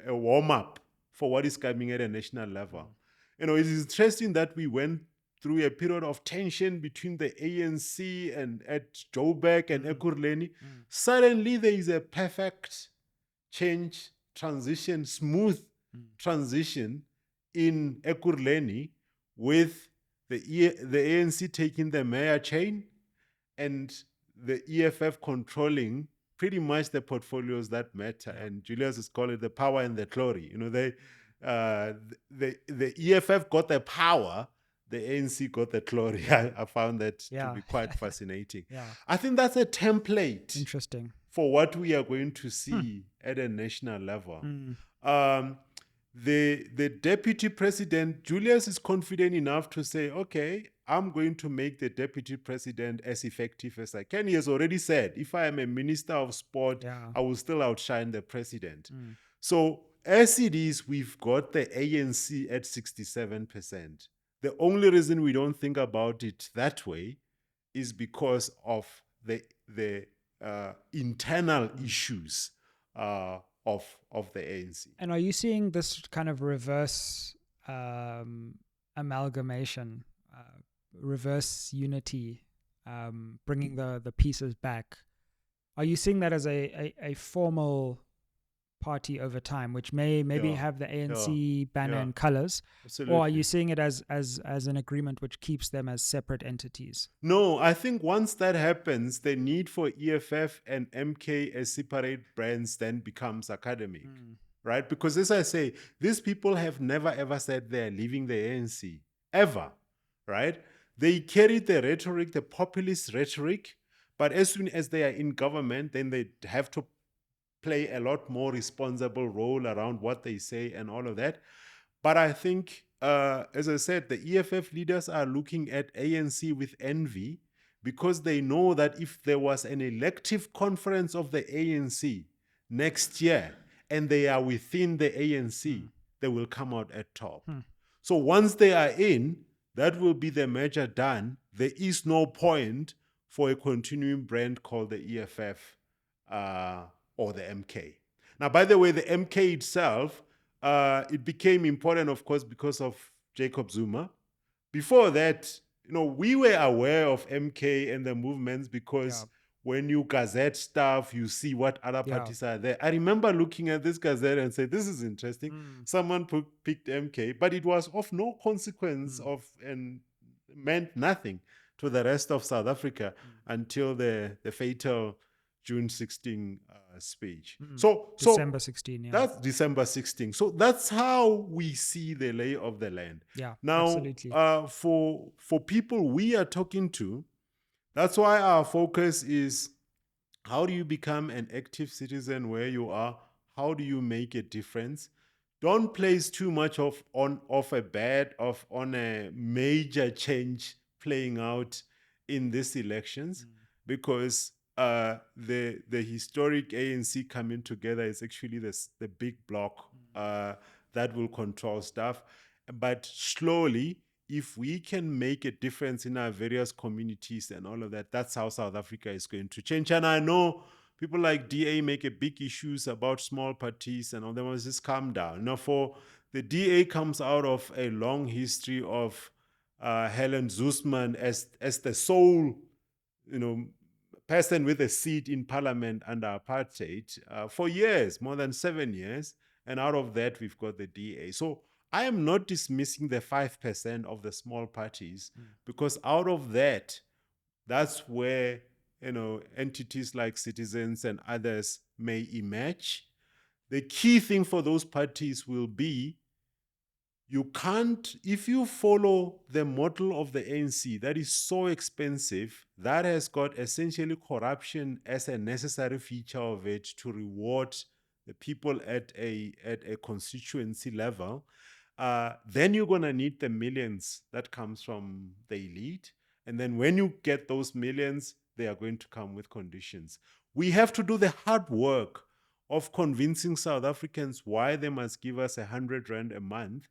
S1: warm-up for what is coming at a national level. It is interesting that we went through a period of tension between the ANC and at Joburg and Ekurhuleni. Suddenly there is a perfect smooth transition in Ekurhuleni, with the ANC taking the mayor chain and the EFF controlling pretty much the portfolios that matter. And Julius is calling it the power and the glory. The EFF got the power, the ANC got the glory. I found that to be quite fascinating. I think that's a template.
S2: Interesting.
S1: For what we are going to see at a national level. The deputy president, Julius, is confident enough to say, okay, I'm going to make the deputy president as effective as I can. He has already said, if I am a minister of sport, I will still outshine the president. So as it is, we've got the ANC at 67%. The only reason we don't think about it that way is because of the internal issues of the ANC.
S2: And are you seeing this kind of reverse amalgamation, reverse unity, bringing the pieces back. Are you seeing that as a formal party over time, which maybe
S1: Yeah.
S2: have the
S1: Yeah.
S2: ANC banner
S1: Yeah.
S2: and colors,
S1: Absolutely.
S2: or are you seeing it as an agreement which keeps them as separate entities?
S1: No, I think once that happens, the need for EFF and MK as separate brands then becomes academic, right? Because as I say, these people have never ever said they're leaving the ANC, ever, right? They carry the rhetoric, the populist rhetoric, but as soon as they are in government, then they have to play a lot more responsible role around what they say and all of that. But I think, as I said, the EFF leaders are looking at ANC with envy because they know that if there was an elective conference of the ANC next year and they are within the ANC, they will come out at top. So once they are in, that will be the measure done. There is no point for a continuing brand called the EFF or the MK. Now, by the way, the MK itself, it became important, of course, because of Jacob Zuma. Before that, we were aware of MK and the movements because when you gazette stuff, you see what other parties are there. I remember looking at this gazette and say, this is interesting. Someone picked MK, but it was of no consequence and meant nothing to the rest of South Africa until the fatal June 16 speech.
S2: December 16,
S1: that's December 16. So that's how we see the lay of the land.
S2: Yeah,
S1: now,
S2: absolutely.
S1: For people we are talking to, that's why our focus is how do you become an active citizen where you are? How do you make a difference? Don't place too much on a major change playing out in these elections because the historic ANC coming together is actually the big block that will control stuff. But slowly, if we can make a difference in our various communities and all of that, that's how South Africa is going to change. And I know people like DA make a big issues about small parties and all them. Just calm down. Now, for the DA comes out of a long history of Helen Zuzman as the sole, person with a seat in parliament under apartheid for years, more than 7 years. And out of that, we've got the DA. So I am not dismissing the 5% of the small parties because out of that, that's where entities like Citizens and others may emerge. The key thing for those parties will be you can't, if you follow the model of the ANC that is so expensive, that has got essentially corruption as a necessary feature of it to reward the people at a constituency level, then you're going to need the millions that comes from the elite. And then when you get those millions, they are going to come with conditions. We have to do the hard work of convincing South Africans why they must give us 100 Rand a month,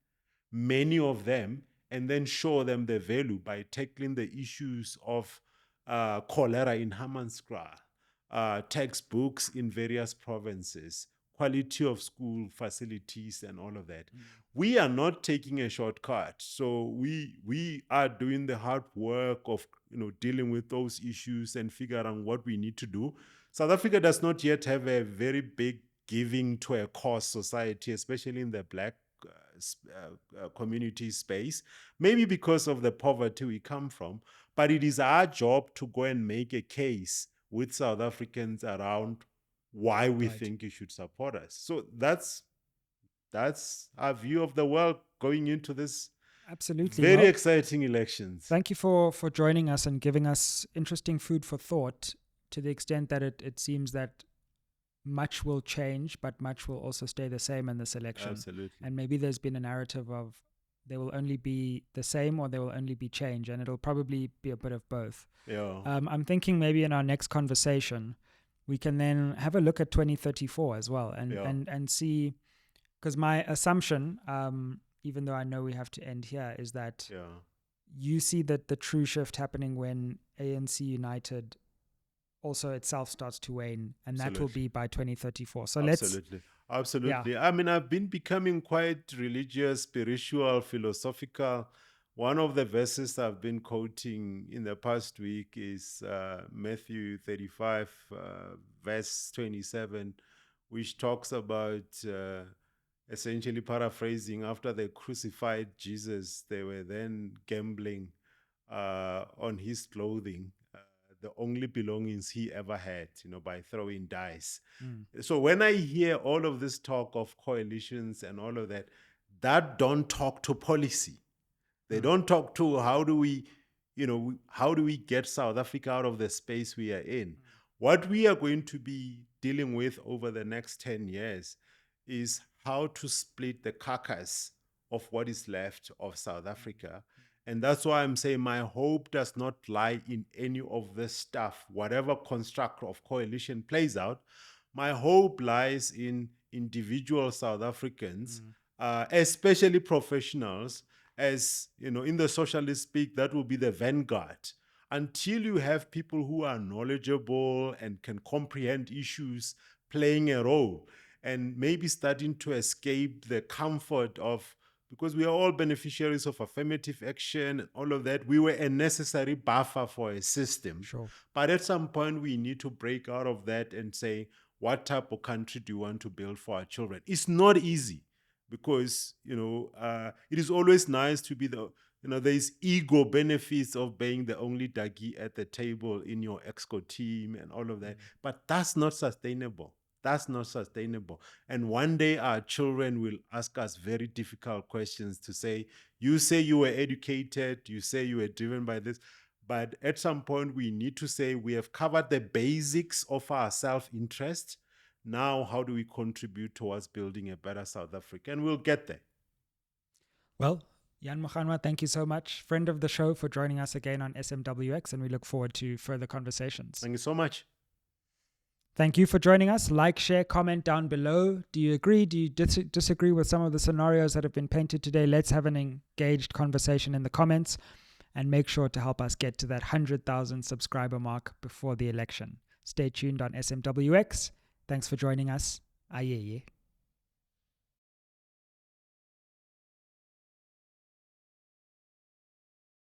S1: many of them, and then show them the value by tackling the issues of cholera in Hammanskraal, textbooks in various provinces, quality of school facilities and all of that. We are not taking a shortcut. So we are doing the hard work of dealing with those issues and figuring out what we need to do. South Africa does not yet have a very big giving to a cause society, especially in the Black community space, maybe because of the poverty we come from. But it is our job to go and make a case with South Africans around why we think you should support us. So that's our view of the world going into this very exciting elections.
S2: Thank you for joining us and giving us interesting food for thought, to the extent that it seems that much will change, but much will also stay the same in this election.
S1: Absolutely.
S2: And maybe there's been a narrative of there will only be the same or there will only be change, and it'll probably be a bit of both.
S1: Yeah.
S2: I'm thinking maybe in our next conversation, we can then have a look at 2034 as well and see, because my assumption, even though I know we have to end here, is that you see that the true shift happening when ANC United also itself starts to wane, and that will be by 2034. So
S1: Absolutely. I mean, I've been becoming quite religious, spiritual, philosophical. One of the verses I've been quoting in the past week is Matthew 35, verse 27, which talks about, essentially paraphrasing, after they crucified Jesus, they were then gambling on his clothing, the only belongings he ever had, by throwing dice. So when I hear all of this talk of coalitions and all of that, that don't talk to policy. They don't talk to how do we get South Africa out of the space we are in. What we are going to be dealing with over the next 10 years is how to split the carcass of what is left of South Africa. And that's why I'm saying my hope does not lie in any of this stuff, whatever construct of coalition plays out. My hope lies in individual South Africans, especially professionals, as in the socialist speak, that will be the vanguard. Until you have people who are knowledgeable and can comprehend issues playing a role, and maybe starting to escape the comfort of, because we are all beneficiaries of affirmative action and all of that, we were a necessary buffer for a system.
S2: Sure.
S1: But at some point, we need to break out of that and say, what type of country do you want to build for our children? It's not easy, because it is always nice to be there's ego benefits of being the only daggy at the table in your exco team and all of that, but that's not sustainable. That's not sustainable. And one day our children will ask us very difficult questions to say you were educated, you say you were driven by this, but at some point we need to say we have covered the basics of our self-interest. Now, how do we contribute towards building a better South Africa? And we'll get there.
S2: Well, Jan Moganwa, thank you so much, friend of the show, for joining us again on SMWX, and we look forward to further conversations.
S1: Thank you so much.
S2: Thank you for joining us. Like, share, comment down below. Do you agree? Do you disagree with some of the scenarios that have been painted today? Let's have an engaged conversation in the comments, and make sure to help us get to that 100,000 subscriber mark before the election. Stay tuned on SMWX. Thanks for joining us. Aye.